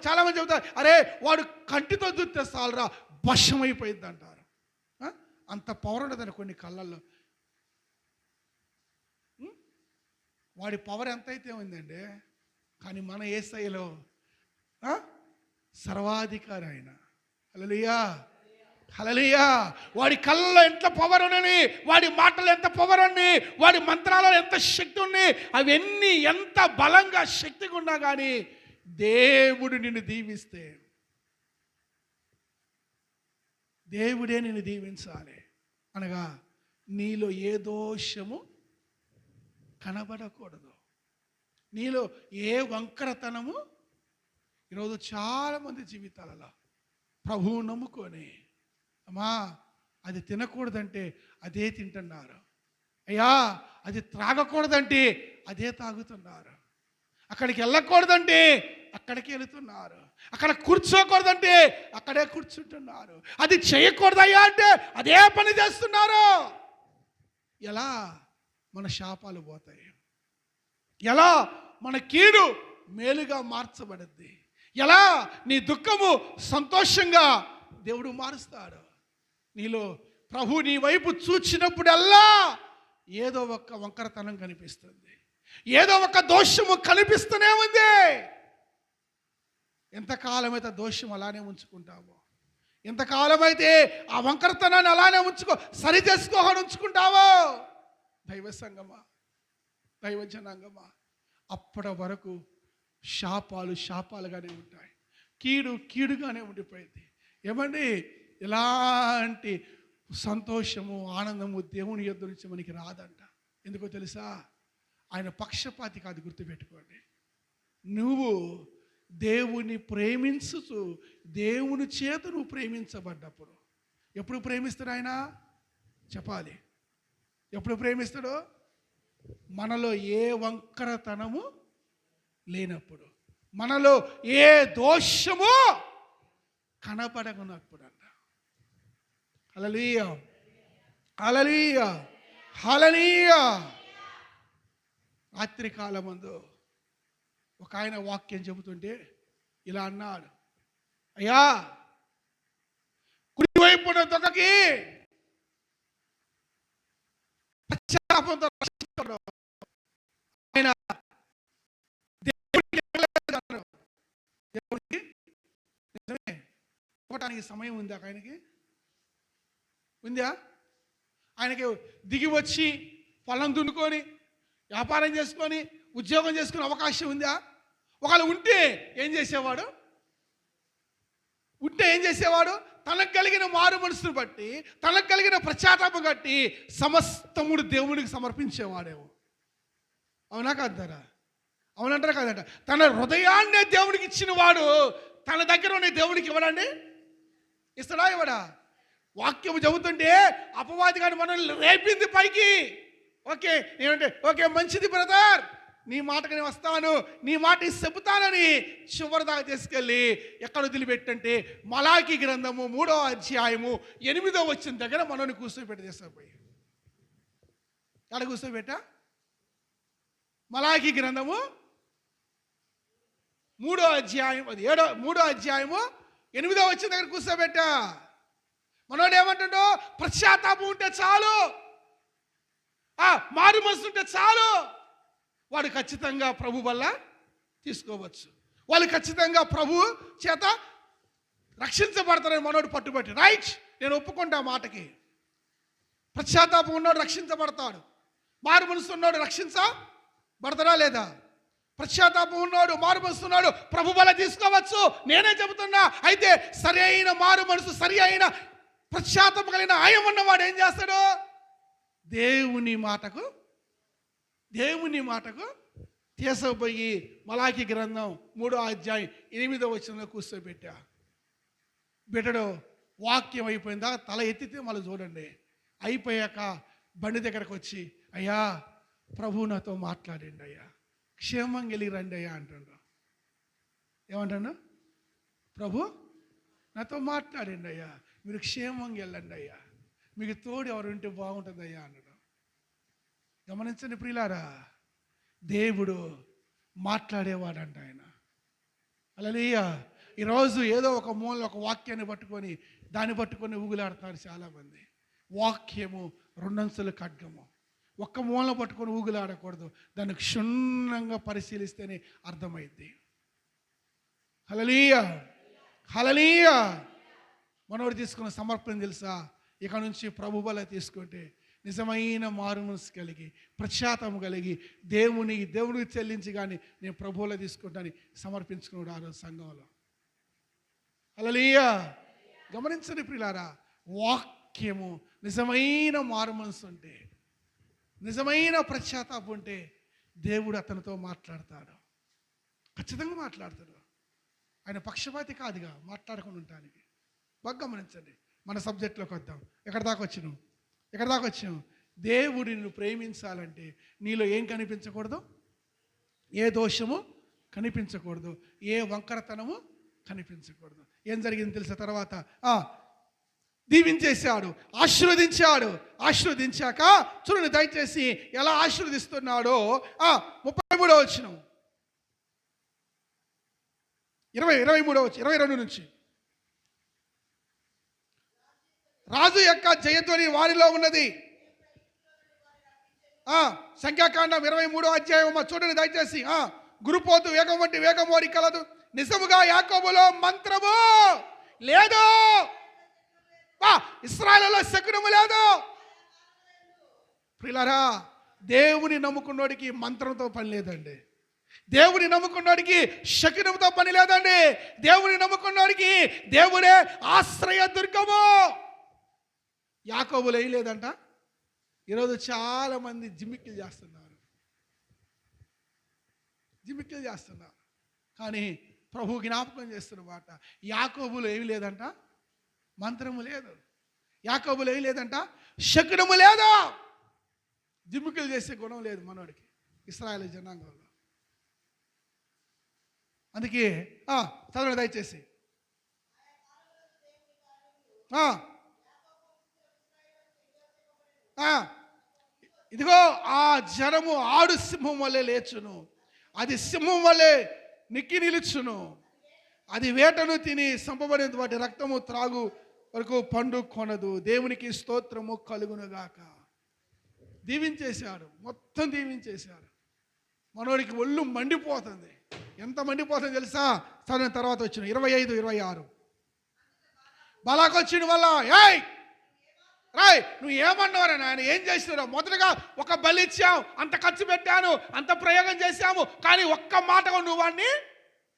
చాలామంది చెబుతారు, అరే వాడు కంటితో చూస్తే చాలరా వశం అయిపోయింది అంటారు. అంత పవర్ ఉండదని కొన్ని కళ్ళల్లో. వాడి పవర్ ఎంత అయితే ఉందండి. కానీ మన యేసయ్యలో సర్వాధికారి ఆయన. హల్లెలూయా, హల్లెలూయా. వాడి కళ్ళలో ఎంత పవర్ ఉన్నని, వాడి మాటలు ఎంత పవర్ ఉన్నాయి, వాడి మంత్రాలలో ఎంత శక్తి ఉన్నాయి, అవన్నీ ఎంత బలంగా శక్తిగా ఉన్నా కానీ దేవుడు నిన్ను దీవిస్తే, దేవుడే నిన్ను దీవించాలి అనగా నీలో ఏ దోషము కనబడకూడదు, నీలో ఏ వంకరతనము. ఈరోజు చాలామంది జీవితాలలో ప్రభువు నమ్ముకొని అమ్మా అది తినకూడదంటే అదే తింటున్నారు, అయ్యా అది త్రాగకూడదంటే అదే తాగుతున్నారు, అక్కడికి వెళ్ళకూడదంటే అక్కడికి వెళుతున్నారు, అక్కడ కూర్చోకూడదంటే అక్కడే కూర్చుంటున్నారు, అది చేయకూడదయ్యా అంటే అదే పని చేస్తున్నారు. ఎలా మన శాపాలు పోతాయి, ఎలా మన కీడు మేలుగా మార్చబడుద్ది, ఎలా నీ దుఃఖము సంతోషంగా దేవుడు మారుస్తాడు. నీలో ప్రభు నీ వైపు చూచినప్పుడల్లా ఏదో ఒక వంకరతనం కనిపిస్తుంది, ఏదో ఒక దోషము కనిపిస్తూనే ఉంది. ఎంతకాలమైతే దోషం అలానే ఉంచుకుంటావో, ఎంతకాలమైతే ఆ వంకరతనాన్ని అలానే సరి చేసుకోవాలని ఉంచుకుంటావో, దైవ సంగమా, దైవ జనాంగమా, అప్పటి వరకు శాపాలుగానే ఉంటాయి, కీడుగానే ఉండిపోయింది. ఏమండి, ఎలాంటి సంతోషము ఆనందము దేవుని యొద్ద నుంచి మనకి రాదంట. ఎందుకో తెలుసా? ఆయన పక్షపాతి కాదు, గుర్తుపెట్టుకోండి. నువ్వు దేవుని ప్రేమించుతూ దేవుని చేత నువ్వు ప్రేమించబడ్డప్పుడు, ఎప్పుడు ప్రేమిస్తాడు ఆయన చెప్పాలి, ఎప్పుడు ప్రేమిస్తాడో? మనలో ఏ వంకరతనము లేనప్పుడు, మనలో ఏ దోషము కనపడకున్నప్పుడు అంట. హల్లెలూయా, హల్లెలూయా, హల్లెలూయా. రాత్రి కాలమందు ఒక ఆయన వాక్యం చెబుతుంటే ఇలా అన్నాడు, అయ్యా కుడివైపున దొంగకి పశ్చాత్తాపంతో ఆయన దేవుడికి నిజమే పోవటానికి సమయం ఉందా? ఆయనకి ఉందా? ఆయనకి దిగి వచ్చి పొలం దున్నుకొని వ్యాపారం చేసుకొని ఉద్యోగం చేసుకునే అవకాశం ఉందా? ఒకవేళ ఉంటే ఏం చేసేవాడు? తనకు కలిగిన మారు మనసును బట్టి, తనకు కలిగిన పశ్చాత్తాపం బట్టి సమస్తముడు దేవునికి సమర్పించేవాడేమో. అవునా కాదంటారా? అవునంటారా కాదంట? తన హృదయాన్నే దేవునికి ఇచ్చిన వాడు తన దగ్గర ఉన్న దేవునికి ఇవ్వడండి? ఇస్తాడా ఇవ్వడా? వాక్యం చెబుతుంటే అపవాది గాని మనల్ని రేపింది పైకి. ఓకే నేనంటే ఓకే మంచిది బ్రదర్, నీ మాటకు నేను వస్తాను, నీ మాట చెబుతానని చివరి దాకా తీసుకెళ్ళి ఎక్కడ వదిలిపెట్టంటే మలాకి గ్రంథము 3వ అధ్యాయము 8వ వచనం దగ్గర మనల్ని కూర్చోబెట్టి తీసుకుపోయి. ఎక్కడ కూర్చోబెట్టా? మలాకి గ్రంథము 3వ అధ్యాయం 3వ అధ్యాయము 8వ వచనం దగ్గర కూర్చోబెట్టా. మనోడు ఏమంటాడో, పశ్చాత్తాపం ఉంటే చాలు, మారు మనసు ఉంటే చాలు, వాడు ఖచ్చితంగా ప్రభు వల్ల తీసుకోవచ్చు, వాళ్ళు ఖచ్చితంగా ప్రభు చేత రక్షించబడతారని మనోడు పట్టుబట్టి. రైట్, నేను ఒప్పుకుంటా మాటకి. పశ్చాత్తాపం ఉన్నాడు రక్షించబడతాడు, మారు మనసు ఉన్నాడు రక్షించబడతాడా లేదా? పశ్చాత్తాపం ఉన్నాడు, మారు మనసు ఉన్నాడు, ప్రభు వల్ల తీసుకోవచ్చు. నేనే చెబుతున్నా. అయితే సరి అయిన మారు మనసు, సరి అయిన పశ్చాత్తాపం కలిగిన ఆయన ఉన్నవాడు ఏం చేస్తాడు? దేవుని మాటకు తీసుకుపోయి మలాకి గ్రంథం 3వ అధ్యాయం 8వ వచనంలో కూర్చోబెట్టా. బిడ్డడు వాక్యం అయిపోయిందా తల ఎత్తితే మళ్ళీ చూడండి. అయిపోయాక బండి దగ్గరకు వచ్చి, అయ్యా ప్రభు నాతో మాట్లాడండి అయ్యా, క్షేమంగా వెళ్ళి రండి అయ్యా అంటాడు. ఏమంటాడు? ప్రభు నాతో మాట్లాడండి అయ్యా, మీరు క్షేమంగా వెళ్ళండి అయ్యా, మీకు తోడు ఎవరు ఉంటే బాగుంటుంది అయ్యా అన్నాడు. గమనించండి ప్రియులారా, దేవుడు మాట్లాడేవాడంట ఆయన. హల్లెలూయా. ఈరోజు ఏదో ఒక మూల ఒక వాక్యాన్ని పట్టుకొని దాన్ని పట్టుకొని ఊగులాడుతున్నారు చాలామంది. వాక్యము రెండంచుల ఖడ్గము. ఒక్క మూల పట్టుకొని ఊగులాడకూడదు, దాన్ని క్షుణ్ణంగా పరిశీలిస్తేనే అర్థమైద్ది. హల్లెలూయా, హల్లెలూయా. మనోడు తీసుకున్న సమర్పణ తెలుసా? ఇక నుంచి ప్రభు బల తీసుకుంటే నిజమైన మారుమనసు కలిగి ప్రఖ్యాతము కలిగి దేవునికి చెల్లించి కానీ నేను ప్రభువులో తీసుకుంటానని సమర్పించుకున్నాడు ఆ రోజు సంఘంలో. హల్లెలూయా. గమనించండి ప్రియులారా, వాక్యము నిజమైన మారుమనసు ఉంటే, నిజమైన ప్రఖ్యాతాపు ఉంటే దేవుడు అతనితో మాట్లాడతాడు, ఖచ్చితంగా మాట్లాడతాడు. ఆయన పక్షపాతి కాదుగా మాట్లాడకుండా ఉండటానికి. బాగా గమనించండి. మన సబ్జెక్ట్లోకి వద్దాం. ఎక్కడి దాకా వచ్చాం? దేవుడు నిన్ను ప్రేమించాలంటే నీలో ఏం కనిపించకూడదు? ఏ దోషము కనిపించకూడదు, ఏ వంకరతనము కనిపించకూడదు. ఏం జరిగింది తెలుసా? తర్వాత దీవించేశాడు, ఆశీర్వదించాక చూడండి దయచేసి ఎలా ఆశీర్వదిస్తున్నాడో 33వ వచనం, 23వ వచనం, 22 నుంచి. రాజు యొక్క జయధ్వని వారిలో ఉన్నది. సంఖ్యాకాండం 23వ అధ్యాయం చూడండి దయచేసి. గురుపోతు వేగం వంటి వేగం వారి కలదు, నిజముగా యాకోబులో మంత్రము లేదు, ఇశ్రాయేలులో శకునము లేదు. ప్రియులారా, దేవుని నమ్ముకున్నోడికి మంత్రంతో పని లేదండి. దేవుని నమ్ముకున్నోడికి శకునంతో పని లేదండి. దేవుని నమ్ముకున్నోడికి దేవుడే ఆశ్రయ దుర్గము. యాకోబులు వేయలేదంట. ఈరోజు చాలా మంది జిమ్మిక్కులు చేస్తున్నారు. కానీ ప్రభు జ్ఞాపకం చేస్తున్న మాట, యాకోబులు ఏమి లేదంట, మంత్రము లేదు. యాకోబులు ఏమి లేదంట, శకునము లేదు. జిమ్మిక్కులు చేసే గుణం లేదు మనోడికి ఇశ్రాయేలు జనాంగంలో. అందుకే చదవండి దయచేసి. ఇదిగో ఆ జనము ఆడు సింహం వల్లే లేచును, అది సింహం వల్లే నిక్కి నిలుచును, అది వేటను తిని సంపబడిన వాటి రక్తము త్రాగు వరకు పండు కొనదు. దేవునికి స్తోత్రము కలుగునుగాక. దీవించేశాడు, మొత్తం దీవించేశాడు. మనోడికి ఒళ్ళు మండిపోతుంది. ఎంత మండిపోతుంది తెలుసా? చదివిన తర్వాత వచ్చిన 25, 26 బలాకొచ్చిన వల్ల నువ్వు ఏమన్నావురా నాయన, ఏం చేసినావు? మొదటగా ఒక బలి ఇచ్చావు, అంత ఖర్చు పెట్టాను, అంత ప్రయోగం చేశాము, కానీ ఒక్క మాటగా నువ్వు వాడిని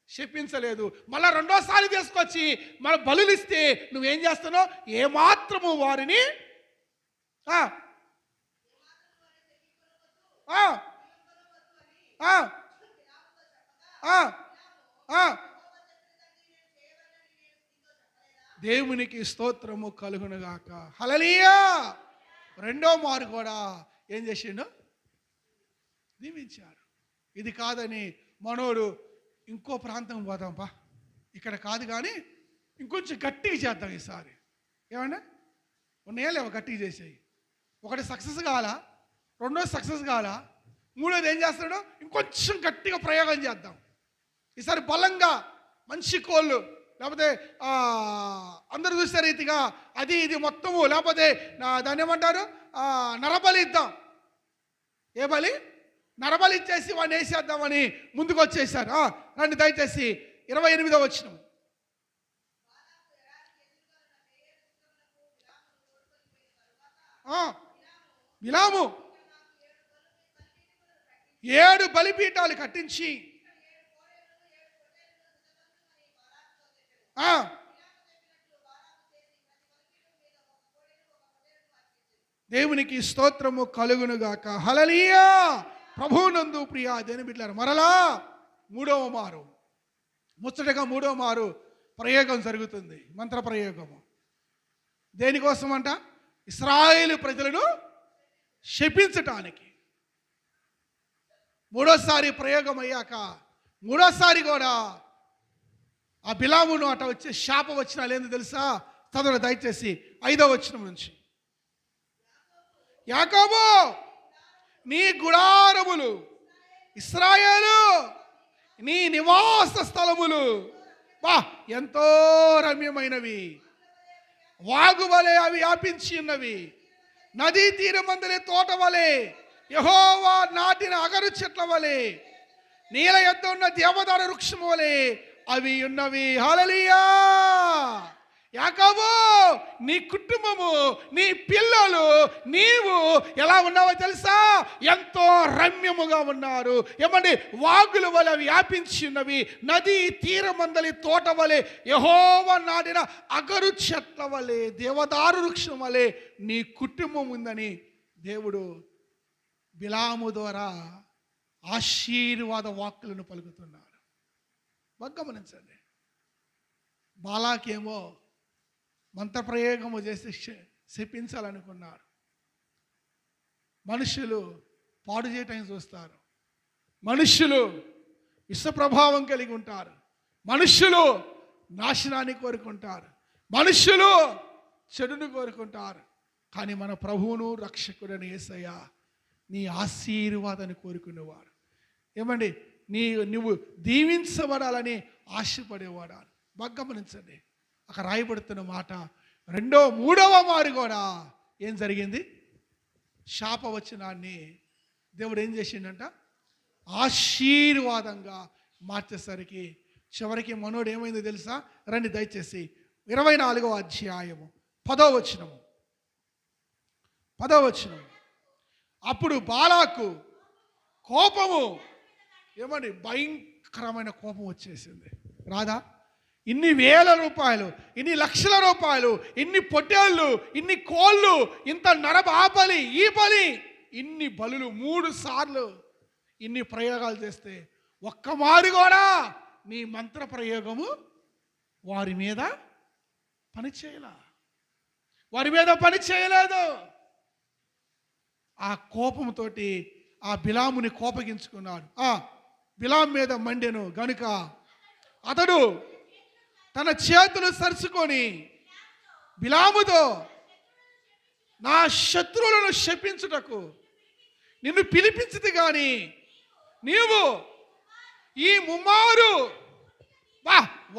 శపించలేదు. మళ్ళా రెండోసారి తీసుకొచ్చి మన బలులు ఇస్తే నువ్వేం చేస్తున్నావు? ఏమాత్రము వారిని దేవునికి స్తోత్రము కలుగునుగాక. హల్లెలూయా. రెండో మారు కూడా ఏం చేసిండు? దీవించాడు. ఇది కాదని మనోడు ఇంకో ప్రాంతం పోదాంపా, ఇక్కడ కాదు కానీ ఇంకొంచెం గట్టిగా చేద్దాం ఈసారి. ఏమన్నా ఉన్నాయా లేవా? గట్టిగా చేసేయి. ఒకటి సక్సెస్ కావాలా, రెండోది సక్సెస్ కావాలా, మూడోది ఏం చేస్తాడు? ఇంకొంచెం గట్టిగా ప్రయోగం చేద్దాం ఈసారి. బలంగా మంచి కోళ్ళు, లేకపోతే అందరూ చూసే రీతిగా అది ఇది మొత్తము, లేకపోతే దాన్ని ఏమంటారు, నరబలి ఇద్దాం. ఏ బలి? నరబలి ఇచ్చేసి వాడిని వేసేద్దామని ముందుకు వచ్చేసారు. రండి దయచేసి 28వ వచనం. బిలాము 7 బలిపీఠాలు కట్టించి దేవునికి స్తోత్రము కలుగునుగాక. హల్లెలూయా. ప్రభువునందు ప్రియ దేని బిడ్డలారా, మరలా మూడవ మారు, ముచ్చటగా మూడవ మారు ప్రయోగం జరుగుతుంది. మంత్ర ప్రయోగము దేనికోసం అంట? ఇశ్రాయేలు ప్రజలను శపించటానికి. మూడోసారి ప్రయోగం అయ్యాక మూడోసారి కూడా ఆ బిలామును అట వచ్చే శాపం వచ్చినా లేదు తెలుసా? చదవండి దయచేసి 5వ వచనం నుంచి. యాకోబు నీ గుడారములు, ఇశ్రాయేలు నీ నివాస స్థలములు ఎంతో రమ్యమైనవి, వాగు వలె అవి వ్యాపించి ఉన్నవి, నదీ తీరమందలి తోట వలె, యెహోవా నాటిన అగరు చెట్ల వలె, నీల యొద్ద ఉన్న దేవదారు వృక్షము వలె అవి ఉన్నవి. హల్లెలూయా. యాకోబు నీ కుటుంబము, నీ పిల్లలు, నీవు ఎలా ఉన్నావో తెలుసా? ఎంతో రమ్యముగా ఉన్నారు. ఏమండి? వాగుల వలె వ్యాపించి ఉన్నవి, నదీ తీరమందలి తోట వలె, యెహోవా నాటిన అగరు చెట్ల వలె, దేవదారు వృక్షం వలె నీ కుటుంబం ఉందని దేవుడు బిలాము ద్వారా ఆశీర్వాద వాక్కులను పలుకుతున్నారు. గమనించండి. బాలాకేమో మంత్రప్రయోగము చేసి శపించాలనుకున్నారు. మనుషులు పాడు చేయటానికి చూస్తారు, మనుషులు విషప్రభావం కలిగి ఉంటారు, మనుషులు నాశనాన్ని కోరుకుంటారు, మనుషులు చెడును కోరుకుంటారు. కానీ మన ప్రభువును రక్షకుడని యేసయ్య నీ ఆశీర్వాదాన్ని కోరుకునేవాడు. ఏమండి? నువ్వు దీవించబడాలని ఆశపడేవాడు. బాగా గమనించండి. అక్కడ రాయబడుతున్న మాట, మూడవ మారు కూడా ఏం జరిగింది? శాపవచనాన్ని దేవుడు ఏం చేసిండంట? ఆశీర్వాదంగా మార్చేసరికి చివరికి మనోడు ఏమైందో తెలుసా? రండి దయచేసి 24వ అధ్యాయము 10వ వచనము. అప్పుడు బాలాకు కోపము, ఏమండి? భయంకరమైన కోపం వచ్చేసింది. రాదా? ఇన్ని వేల రూపాయలు, ఇన్ని లక్షల రూపాయలు, ఇన్ని పొట్టేళ్ళు, ఇన్ని కోళ్ళు, ఇంత నరబాపలి, ఈ బలి, ఇన్ని బలులు 3 సార్లు ఇన్ని ప్రయోగాలు చేస్తే ఒక్క మారు కూడా నీ మంత్ర ప్రయోగము వారి మీద పని చేయలేదు. ఆ కోపంతో ఆ బిలాముని కోపగించుకున్నాడు. బిలాం మీద మండెను గనుక అతడు తన చేతులు సరుచుకొని బిలాముతో, నా శత్రువులను శపించుటకు నిన్ను పిలిపించింది కానీ నీవు ఈ ముమ్మారు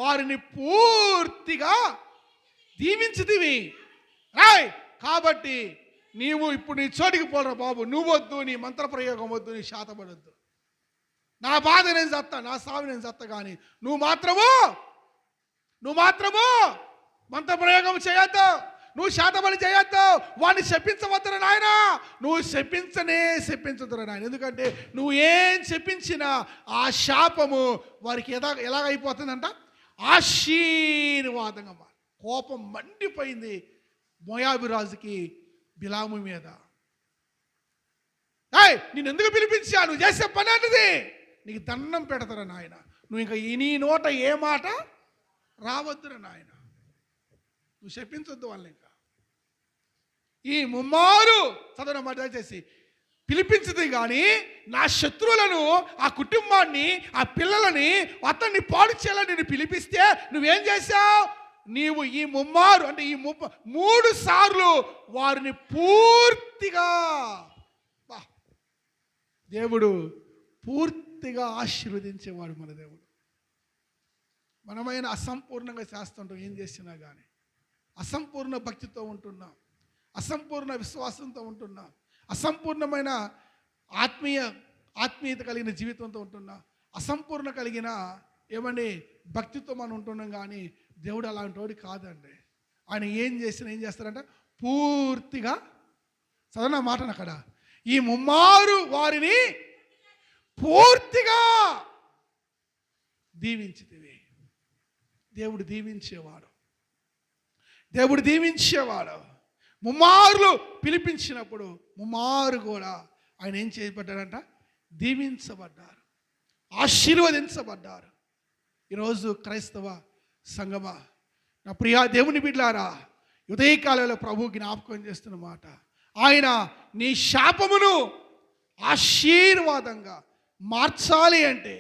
వారిని పూర్తిగా దీవించితివి. రాయ్ కాబట్టి నీవు ఇప్పుడు నీ చోటికి పోరా బాబు, నువ్వొద్దు, నీ మంత్రప్రయోగం వద్దు, నీ శాతపడొద్దు, నా బాధ నేను చత్తా, నా సావి నేను చత్తా, కానీ నువ్వు మాత్రము మంత్ర ప్రయోగం చేయొద్దు, నువ్వు శాతబలి చేయొద్దు, వాడిని శపించవద్దురా నాయన, నువ్వు శపించదురా నాయన. ఎందుకంటే నువ్వు ఏం శపించినా ఆ శాపము వారికి ఎలాగైపోతుందంట? ఆశీర్వాదంగా మారి. కోపం మండిపోయింది మోయాబు రాజుకి బిలాము మీద. నేను ఎందుకు పిలిపించా? నువ్వు చేసే పని అన్నది, నీకు దండం పెడతారా నాయన, నువ్వు ఇంకా నీ నోట ఏ మాట రావద్దురా నాయన, నువ్వు చెప్పించొద్దు వాళ్ళని. ఇంకా ఈ ముమ్మారు చదవన మాట చేసి పిలిపించదు కానీ నా శత్రువులను, ఆ కుటుంబాన్ని, ఆ పిల్లలని, అతన్ని పాడు చేయాలని నేను పిలిపిస్తే నువ్వేం చేశావు? నీవు ఈ ముమ్మారు అంటే ఈ 3 సార్లు వారిని పూర్తిగా, దేవుడు పూర్తిగా ఆశీర్వదించేవాడు మన దేవుడు. మనమైన అసంపూర్ణంగా చేస్తుంటాం, ఏం చేసినా కానీ అసంపూర్ణ భక్తితో ఉంటున్నాం, అసంపూర్ణ విశ్వాసంతో ఉంటున్నాం, అసంపూర్ణమైన ఆత్మీయత కలిగిన జీవితంతో ఉంటున్నాం, అసంపూర్ణ కలిగిన ఏమండి భక్తితో మనం ఉంటున్నాం. కానీ దేవుడు అలాంటి వాడు కాదండి. ఆయన ఏం చేస్తారంటే పూర్తిగా చదవన మాటను అక్కడ, ఈ ముమ్మారు వారిని పూర్తిగా దీవించితివి. దేవుడు దీవించేవాడు. ముమ్మారులు పిలిపించినప్పుడు ముమ్మారు కూడా ఆయన ఏం చేయబడ్డారంట? దీవించబడ్డారు, ఆశీర్వదించబడ్డారు. ఈరోజు క్రైస్తవ సంగమా, నా ప్రియా దేవుని బిడ్డలారా, ఉదయకాలంలో ప్రభు జ్ఞాపకం చేస్తున్న మాట, ఆయన నీ శాపమును ఆశీర్వాదంగా మార్చాలి అంటే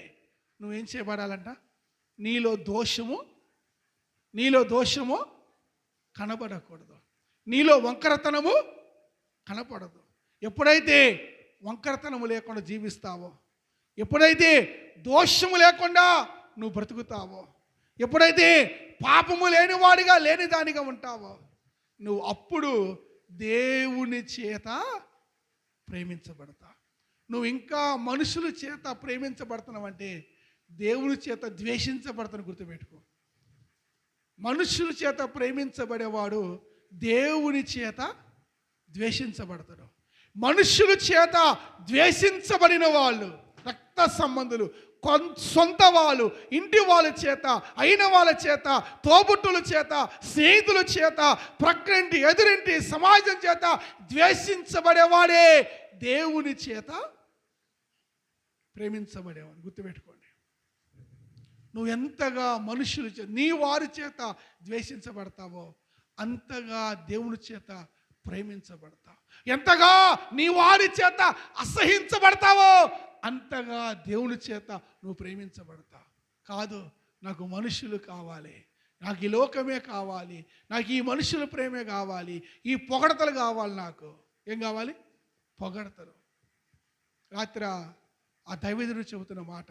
నువ్వేం చేయబడాలంట? నీలో దోషము కనబడకూడదు, నీలో వంకరతనము కనపడదు. ఎప్పుడైతే వంకరతనము లేకుండా జీవిస్తావో, ఎప్పుడైతే దోషము లేకుండా నువ్వు బ్రతుకుతావో, ఎప్పుడైతే పాపము లేనివాడిగా లేనిదానిగా ఉంటావో, నువ్వు అప్పుడు దేవుని చేత ప్రేమించబడతావు. నువ్వు ఇంకా మనుషుల చేత ప్రేమించబడుతున్నావంటే దేవుని చేత ద్వేషించబడతాను గుర్తుపెట్టుకో. మనుషుల చేత ప్రేమించబడేవాడు దేవుని చేత ద్వేషించబడతాడు. మనుషుల చేత ద్వేషించబడిన వాళ్ళు, రక్త సంబంధులు, సొంత వాళ్ళు, ఇంటి వాళ్ళ చేత, అయిన వాళ్ళ చేత, తోబుట్టుల చేత, స్నేహితుల చేత, ప్రక్కరింటి, ఎదురింటి, సమాజం చేత ద్వేషించబడేవాడే దేవుని చేత ప్రేమించబడేవాడు. గుర్తుపెట్టుకోండి. నువ్వు ఎంతగా మనుషుల చేత, నీ వారి చేత ద్వేషించబడతావో అంతగా దేవుని చేత ప్రేమించబడతావు. ఎంతగా నీ వారి చేత అసహించబడతావో అంతగా దేవుని చేత నువ్వు ప్రేమించబడతావు. కాదు, నాకు మనుషులు కావాలి, నాకు ఈ లోకమే కావాలి, నాకు ఈ మనుషుల ప్రేమే కావాలి, ఈ పొగడతలు కావాలి. నాకు ఏం కావాలి? పొగడతలు. రాత్రి ఆ దైవజనుడు చెబుతున్న మాట,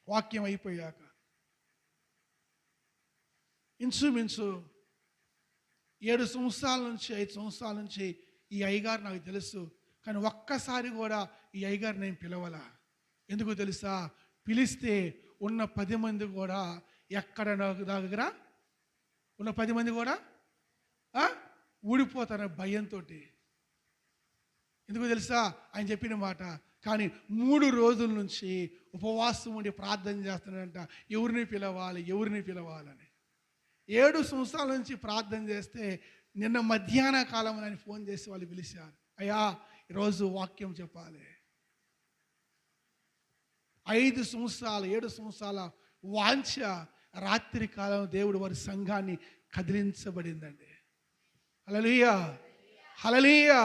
వాక్యం అయిపోయాక ఇంచుమించు 7 సంవత్సరాల నుంచి 5 సంవత్సరాల నుంచి ఈ అయ్యగారు నాకు తెలుసు, కానీ ఒక్కసారి కూడా ఈ అయ్యగారు నేను పిలవలా. ఎందుకు తెలుసా? పిలిస్తే ఉన్న 10 మంది కూడా ఎక్కడ దగ్గర ఉన్న 10 మంది కూడా ఊడిపోతారు భయంతో. ఎందుకు తెలుసా? ఆయన చెప్పిన మాట. కానీ 3 రోజుల నుంచి ఉపవాసం ఉండి ప్రార్థన చేస్తున్నాడంట, ఎవరిని పిలవాలని. 7 సంవత్సరాల నుంచి ప్రార్థన చేస్తే నిన్న మధ్యాహ్న కాలం ఆయన ఫోన్ చేసి వాళ్ళు పిలిచారు, అయ్యా ఈరోజు వాక్యం చెప్పాలి. 7 సంవత్సరాల వాంఛ రాత్రి కాలం దేవుడు వారి సంఘాన్ని కదిలించబడిందండి. హల్లెలూయా, హల్లెలూయా.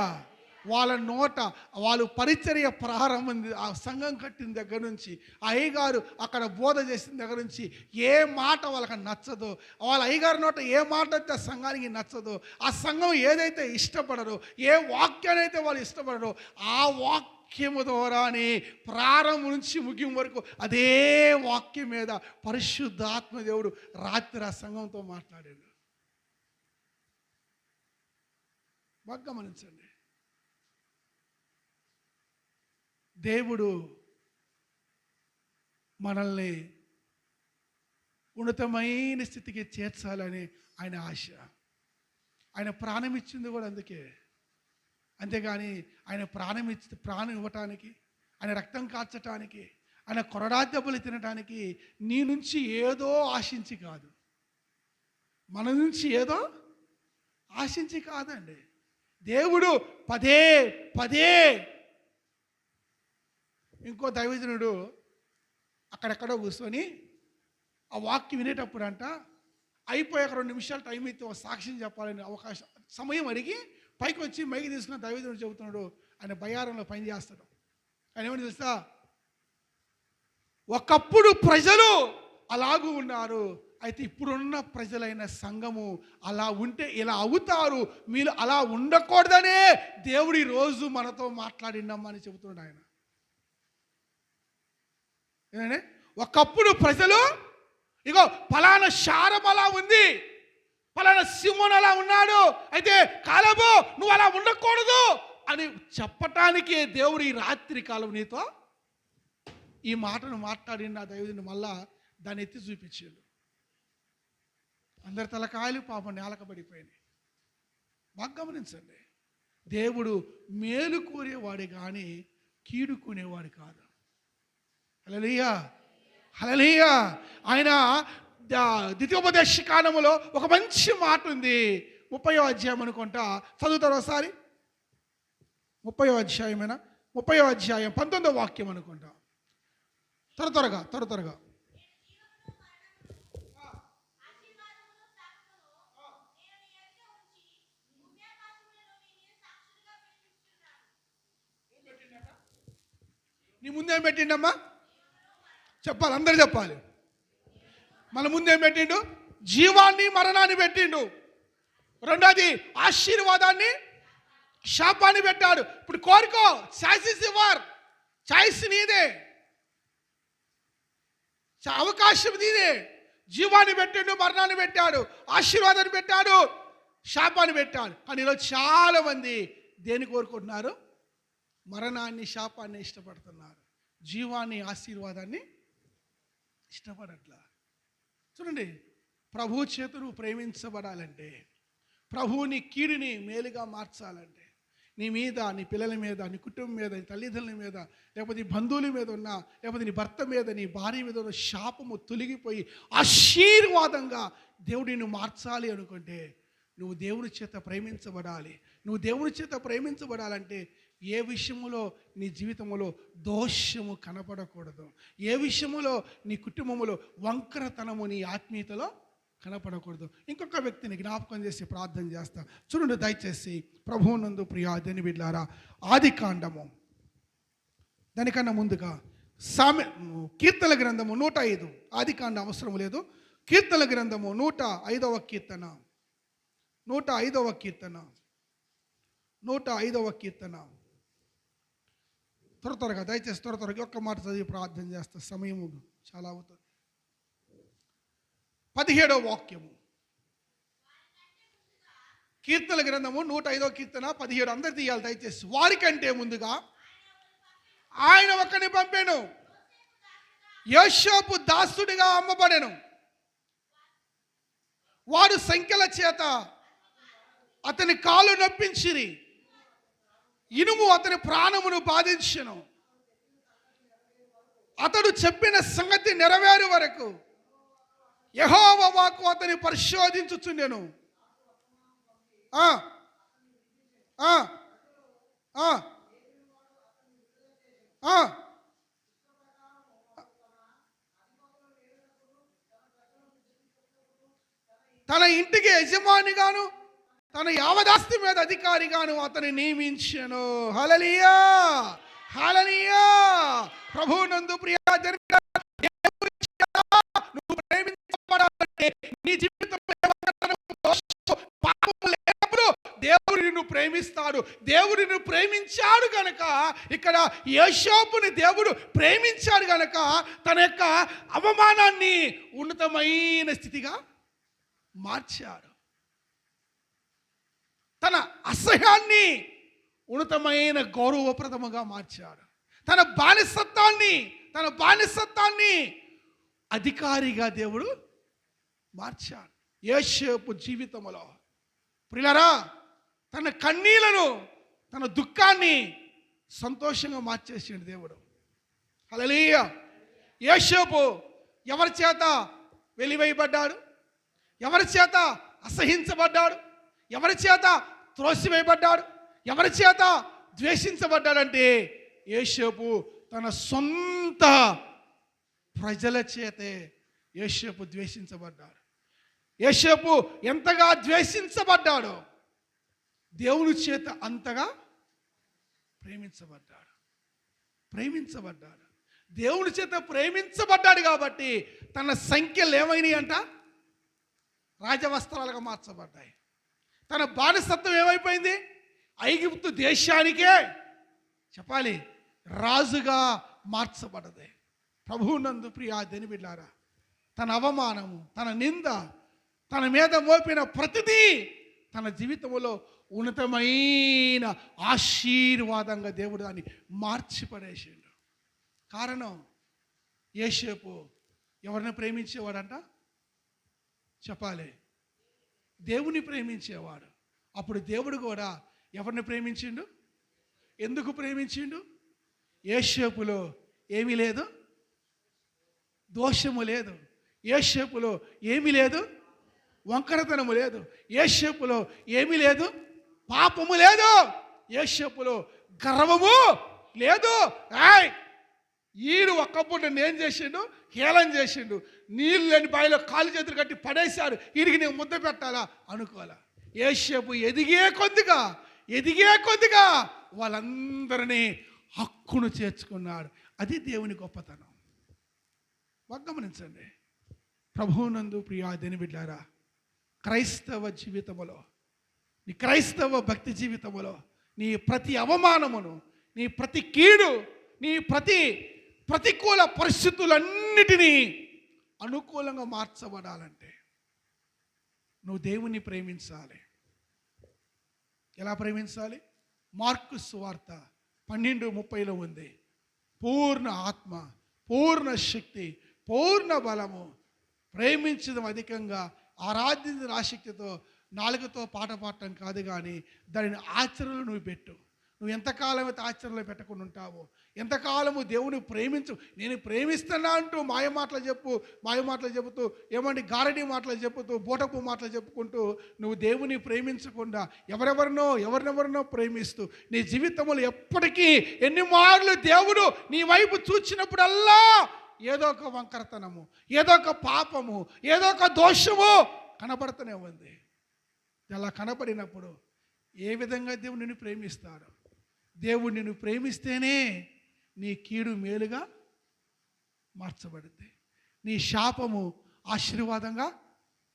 వాళ్ళ నోట వాళ్ళు పరిచర్య ప్రారంభం, ఆ సంఘం కట్టిన దగ్గర నుంచి, ఆ అయ్యగారు అక్కడ బోధ చేసిన దగ్గర నుంచి ఏ మాట వాళ్ళకి నచ్చదో, వాళ్ళ అయ్యగారి నోట ఏ మాట అయితే ఆ సంఘానికి నచ్చదో, ఆ సంఘం ఏదైతే ఇష్టపడరో, ఏ వాక్యాన్ని అయితే వాళ్ళు ఇష్టపడరో, ఆ వాక్యము ద్వారానే ప్రారంభం నుంచి ముగింపు వరకు అదే వాక్యం మీద పరిశుద్ధాత్మ దేవుడు రాత్రి ఆ సంఘంతో మాట్లాడాడు. బాగా గమనించండి. దేవుడు మనల్ని ఉన్నతమైన స్థితికి చేర్చాలని ఆయన ఆశ. ఆయన ప్రాణం ఇచ్చింది కూడా అందుకే. అంతేగాని ఆయన ప్రాణం ఇవ్వటానికి, ఆయన రక్తం కాల్చటానికి, ఆయన కొరడా దెబ్బలు తినటానికి నీ నుంచి ఏదో ఆశించి కాదు, మన నుంచి ఏదో ఆశించి కాదండి. దేవుడు పదే ఇంకో దైవజనుడు అక్కడెక్కడో కూర్చొని ఆ వాక్యం వినేటప్పుడు అంట, అయిపోయాక 2 నిమిషాలు టైం అయితే ఒక సాక్ష్యం చెప్పాలని అవకాశం సమయం అడిగి పైకి వచ్చి మైకి తీసుకున్న దైవజనుడు చెబుతున్నాడు. ఆయన బయ్యారంలో పనిచేస్తాడు. ఆయన ఏమని తెలుసా? ఒకప్పుడు ప్రజలు అలాగూ ఉన్నారు, అయితే ఇప్పుడున్న ప్రజలైన సంఘము అలా ఉంటే ఇలా అవుతారు, మీరు అలా ఉండకూడదనే దేవుడు ఈరోజు మనతో మాట్లాడిండమ్మని చెబుతున్నాడు ఆయన. ఒకప్పుడు ప్రజలు ఇగో ఫలానా శారం అలా ఉంది, ఫలానా సింహం అలా ఉన్నాడు, అయితే కాలబు నువ్వు అలా ఉండకూడదు అని చెప్పటానికి దేవుడు ఈ రాత్రి కాలం నీతో ఈ మాటను మాట్లాడి నా దైవజనుడు మళ్ళా దాన్ని ఎత్తి చూపించాడు. అందరి తలకాయలు పాపం నేలకబడిపోయినాయి. బాగా గమనించండి. దేవుడు మేలు కోరేవాడు కానీ కీడుకునేవాడు కాదు. హల్లెలూయా, హల్లెలూయా. ఆయన ద్వితీయోపదేశ కాండములో ఒక మంచి మాట ఉంది. 30వ అధ్యాయం అనుకుంటా, చదువుతారు ఒకసారి. 30వ అధ్యాయమేనా? 30వ అధ్యాయం 19వ వాక్యం అనుకుంటా. త్వరగా. నీ ముందేం పెట్టిండమ్మా? చెప్పాలి, అందరు చెప్పాలి. మన ముందేం పెట్టిండు? జీవాన్ని మరణాన్ని పెట్టిండు. రెండోది ఆశీర్వాదాన్ని శాపాన్ని పెట్టాడు. ఇప్పుడు కోరుకో, చాయిస్ ఇస్ యువర్, చాయిస్ నీదే, అవకాశం నీదే. జీవాన్ని పెట్టిండు, మరణాన్ని పెట్టాడు, ఆశీర్వాదాన్ని పెట్టాడు, శాపాన్ని పెట్టాడు. కానీ ఈరోజు చాలా మంది దేన్ని కోరుకుంటున్నారు? మరణాన్ని, శాపాన్ని ఇష్టపడుతున్నారు, జీవాన్ని, ఆశీర్వాదాన్ని ఇష్టపడట్లా. చూడండి, ప్రభు చేత నువ్వు ప్రేమించబడాలంటే, ప్రభువుని కీడుని మేలుగా మార్చాలంటే, నీ మీద, నీ పిల్లల మీద, నీ కుటుంబం మీద, నీ తల్లిదండ్రుల మీద, లేకపోతే నీ బంధువుల మీద ఉన్న, లేకపోతే నీ భర్త మీద, నీ భార్య మీద ఉన్న శాపము తొలగిపోయి ఆశీర్వాదంగా దేవుడిని మార్చాలి అనుకుంటే, నువ్వు దేవుని చేత ప్రేమించబడాలి. నువ్వు దేవుని చేత ప్రేమించబడాలంటే ఏ విషయములో నీ జీవితంలో దోషము కనపడకూడదు, ఏ విషయములో నీ కుటుంబంలో వంకరతనము నీ ఆత్మీయతలో కనపడకూడదు. ఇంకొక వ్యక్తిని జ్ఞాపకం చేసి ప్రార్థన చేస్తా. చూడండి దయచేసి ప్రభువునందు ప్రియా దేని బిడ్డలారా, ఆది కాండము, దానికన్నా ముందుగా కీర్తన గ్రంథము 105. ఆది కాండం అవసరం లేదు. కీర్తన గ్రంథము 105వ కీర్తన, 105వ కీర్తన, 105వ కీర్తన. త్వరగా దయచేసి త్వరగా ఒక్క మాట చదివి ప్రార్థన చేస్తా, సమయము చాలా అవుతుంది. 17వ వాక్యము, కీర్తన గ్రంథము 105వ కీర్తన 17. అందరు తీయాలి దయచేసి. వారికంటే ముందుగా ఆయన ఒకరిని పంపాను, యోసేపు దాసుడిగా అమ్మబడెను. వారు సంఖ్యల చేత అతని కాలు నొప్పించిరి, ఇనుము అతని ప్రాణమును బాధించెను. అతడు చెప్పిన సంగతి నెరవేరు వరకు యెహోవా వాక్కు అతని పరిశోధించుచుండెను. తన ఇంటికి యజమానిగాను, తన యావదాస్తి మీద అధికారిగాను అతని నియమించెను. హల్లెలూయా, హల్లెలూయా. ప్రభువునందు ప్రియా జనులారా, నువ్వు ప్రేమించబడాలంటే నీ జీవితంలో పాపము లేనప్పుడు దేవుడు నిన్ను ప్రేమిస్తాడు. దేవుడు నిన్ను ప్రేమించాడు గనక, ఇక్కడ యోసేపుని దేవుడు ప్రేమించాడు గనక తన యొక్క అవమానాన్ని ఉన్నతమైన స్థితిగా మార్చాడు. తన అసహ్యాన్ని ఉన్నతమైన గౌరవప్రదముగా మార్చాడు. తన బానిసత్వాన్ని అధికారిగా దేవుడు మార్చాడు. యోసేపు జీవితంలో ప్రియులారా, తన కన్నీళ్లను, తన దుఃఖాన్ని సంతోషంగా మార్చేసాడు దేవుడు. హల్లెలూయా. యోసేపు ఎవరి చేత వెలివేయబడ్డాడు? ఎవరి చేత అసహించబడ్డాడు? ఎవరి చేత త్రోసివేయబడ్డాడు? ఎవరి చేత ద్వేషించబడ్డాడంటే యోసేపు తన సొంత ప్రజల చేతే యోసేపు ద్వేషించబడ్డాడు. యోసేపు ఎంతగా ద్వేషించబడ్డాడో దేవుని చేత అంతగా ప్రేమించబడ్డాడు. దేవుని చేత ప్రేమించబడ్డాడు కాబట్టి తన సంఖ్యలు ఏమైనాయి అంట? రాజవస్త్రాలుగా మార్చబడ్డాయి. తన బానిసత్వం ఏమైపోయింది? ఐగుప్తు దేశానికే చెప్పాలి రాజుగా మార్చబడ్డది. ప్రభువునందు ప్రియా దేని బిడ్డలారా, తన అవమానము, తన నింద, తన మీద మోపిన ప్రతిదీ తన జీవితంలో ఉన్నతమైన ఆశీర్వాదంగా దేవుడు దాన్ని మార్చిపడేసాడు. కారణం, యోసేపు ఎవరిని ప్రేమించేవాడంట? చెప్పాలి, దేవుని ప్రేమించేవాడు. అప్పుడు దేవుడు కూడా ఎవరిని ప్రేమించిండు? ఎందుకు ప్రేమించిండు? యోసేపులో ఏమీ లేదు, దోషము లేదు. యోసేపులో ఏమీ లేదు, వంకరతనము లేదు, యోసేపులో ఏమీ లేదు, పాపము లేదు, యోసేపులో గర్వము లేదు. ఈడు ఒక్కపూట నేను చేసిండు, హేళన చేసిండు, నీళ్ళు లేని బావిలో కాలు చేతులు కట్టి పడేశాడు, వీడికి నేను ముద్ద పెట్టాలా అనుకోవాలా. యోసేపు ఎదిగే కొద్దిగా వాళ్ళందరినీ హక్కును చేర్చుకున్నాడు. అది దేవుని గొప్పతనం. గమనించండి, ప్రభువునందు ప్రియా దేని బిడ్డారా, క్రైస్తవ జీవితములో, నీ క్రైస్తవ భక్తి జీవితములో నీ ప్రతి అవమానమును, నీ ప్రతి కీడు, నీ ప్రతికూల పరిస్థితులన్నిటినీ అనుకూలంగా మార్చబడాలంటే నువ్వు దేవుణ్ణి ప్రేమించాలి. ఎలా ప్రేమించాలి? మార్కు సువార్త 12:30 ఉంది. పూర్ణ ఆత్మ, పూర్ణ శక్తి, పూర్ణ బలము, ప్రేమించడం అధికంగా, ఆరాధించిన ఆసక్తితో, నాలుగుతో పాట పాడటం కాదు, కానీ దానిని ఆచరణలో నువ్వు పెట్టు. నువ్వు ఎంతకాలం అయితే ఆచరణలో పెట్టకుండా ఉంటావో, ఎంతకాలము దేవుని ప్రేమించు. నేను ప్రేమిస్తున్నా అంటూ మాయమాటలు చెబుతూ ఏమంటే గారడీ మాటలు చెబుతూ, బోటపు మాటలు చెప్పుకుంటూ నువ్వు దేవుని ప్రేమించకుండా ఎవరినెవరినో ప్రేమిస్తూ నీ జీవితంలో ఎప్పటికీ ఎన్ని మార్లు దేవుడు నీ వైపు చూచినప్పుడల్లా ఏదో ఒక వంకరతనము, ఏదో ఒక పాపము, ఏదో ఒక దోషము కనబడుతూనే ఉంది. అలా కనబడినప్పుడు ఏ విధంగా దేవుడు నిన్ను ప్రేమిస్తాడు? దేవుడు నిన్ను ప్రేమిస్తేనే నీ కీడు మేలుగా మార్చబడుద్ది, నీ శాపము ఆశీర్వాదంగా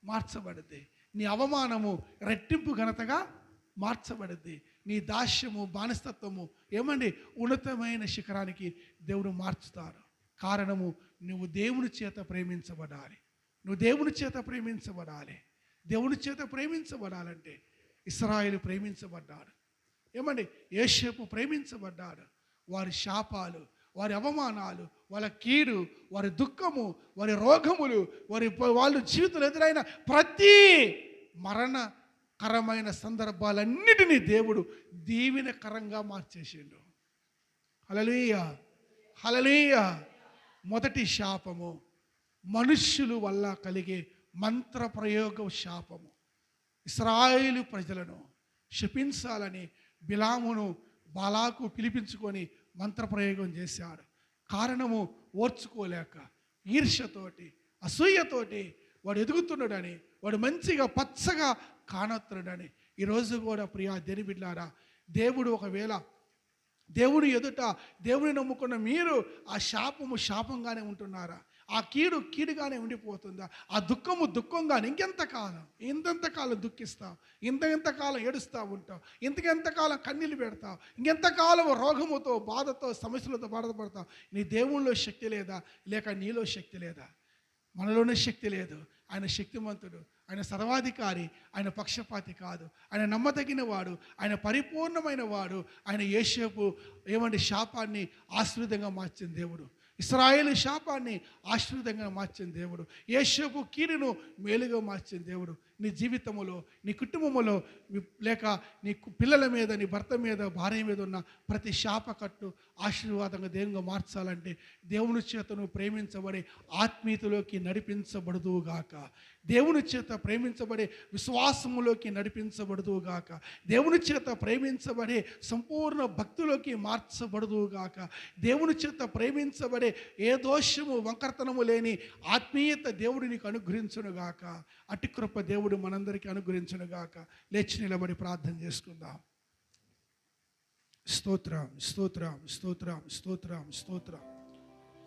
మార్చబడుద్ది, నీ అవమానము రెట్టింపు ఘనతగా మార్చబడుద్ది, నీ దాస్యము బానిసత్వము ఉన్నతమైన శిఖరానికి దేవుడు మార్చుతాడు. కారణము, నువ్వు దేవుని చేత ప్రేమించబడాలి. దేవుని చేత ప్రేమించబడాలంటే ఇశ్రాయేలు ప్రేమించబడ్డాడు. యోసేపు ప్రేమించబడ్డాడు. వారి శాపాలు, వారి అవమానాలు, వాళ్ళ కీడు, వారి దుఃఖము, వారి రోగములు, వాళ్ళ జీవితంలో ఎదురైన ప్రతి మరణకరమైన సందర్భాలన్నిటినీ దేవుడు దీవెనకరంగా మార్చేసిండు. హల్లెలూయా. మొదటి శాపము మనుష్యుల వల్ల కలిగే మంత్ర ప్రయోగ శాపము. ఇశ్రాయేలు ప్రజలను శపించాలని బిలామును బాలాకు పిలిపించుకొని మంత్రప్రయోగం చేశాడు. కారణము, ఓర్చుకోలేక ఈర్ష్యతోటి, అసూయతోటి వాడు ఎదుగుతున్నాడని, వాడు మంచిగా పచ్చగా కానొస్తున్నాడని. ఈరోజు కూడా ప్రియా దేని బిడ్డలారా, దేవుడు ఎదుట దేవుని నమ్ముకున్న మీరు ఆ శాపము శాపంగానే ఉంటున్నారా? ఆ కీడుగానే ఉండిపోతుందా? ఆ దుఃఖము దుఃఖంగానే ఇంకెంతకాలం దుఃఖిస్తావు? ఎంతకాలం ఏడుస్తూ ఉంటావు? ఎంతకాలం కన్నీళ్ళు పెడతావు? ఇంకెంతకాలం రోగముతో, బాధతో, సమస్యలతో బాధపడతావు? నీ దేవునిలో శక్తి లేదా? లేక నీలో శక్తి లేదా? మనలోనే శక్తి లేదు. ఆయన శక్తిమంతుడు, ఆయన సర్వాధికారి, ఆయన పక్షపాతి కాదు, ఆయన నమ్మదగిన వాడు, ఆయన పరిపూర్ణమైన వాడు. ఆయన యోసేపు శాపాన్ని ఆశీర్వాదంగా మార్చిన దేవుడు, ఇశ్రాయేలు శాపాన్ని ఆశీర్వాదంగా మార్చిన దేవుడు, యోసేపు కీడును మేలుగా మార్చిన దేవుడు. నీ జీవితంలో, నీ కుటుంబంలో, లేక నీ పిల్లల మీద, నీ భర్త మీద, భార్య మీద ఉన్న ప్రతి శాపకట్టు ఆశీర్వాదంగా దేవునిగా మార్చాలంటే దేవుని చేత నువ్వు ప్రేమించబడి ఆత్మీయతలోకి నడిపించబడుదువుగాక. దేవుని చేత ప్రేమించబడే విశ్వాసములోకి నడిపించబడుదువుగాక. దేవుని చేత ప్రేమించబడే సంపూర్ణ భక్తులోకి మార్చబడుదువుగాక. దేవుని చేత ప్రేమించబడే ఏ దోషము, వంకరతనము లేని ఆత్మీయత దేవుడు నీకు అనుగ్రహించునుగాక. అట్టి కృప దేవుడు మనందరికీ అనుగ్రహించునుగాక. లేచి నిలబడి ప్రార్థన చేసుకుందాం. స్తోత్రం, స్తోత్రం, స్తోత్రం, స్తోత్రం, స్తోత్రం.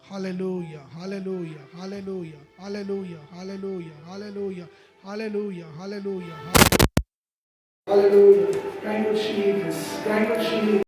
హల్లెలూయా, హల్లెలూయా, హల్లెలూయా, హల్లెలూయా, హల్లెలూయా, హల్లెలూయా, హల్లెలూయా, హల్లెలూయా, హల్లెలూయా. Thank you, Jesus. Thank you, Jesus.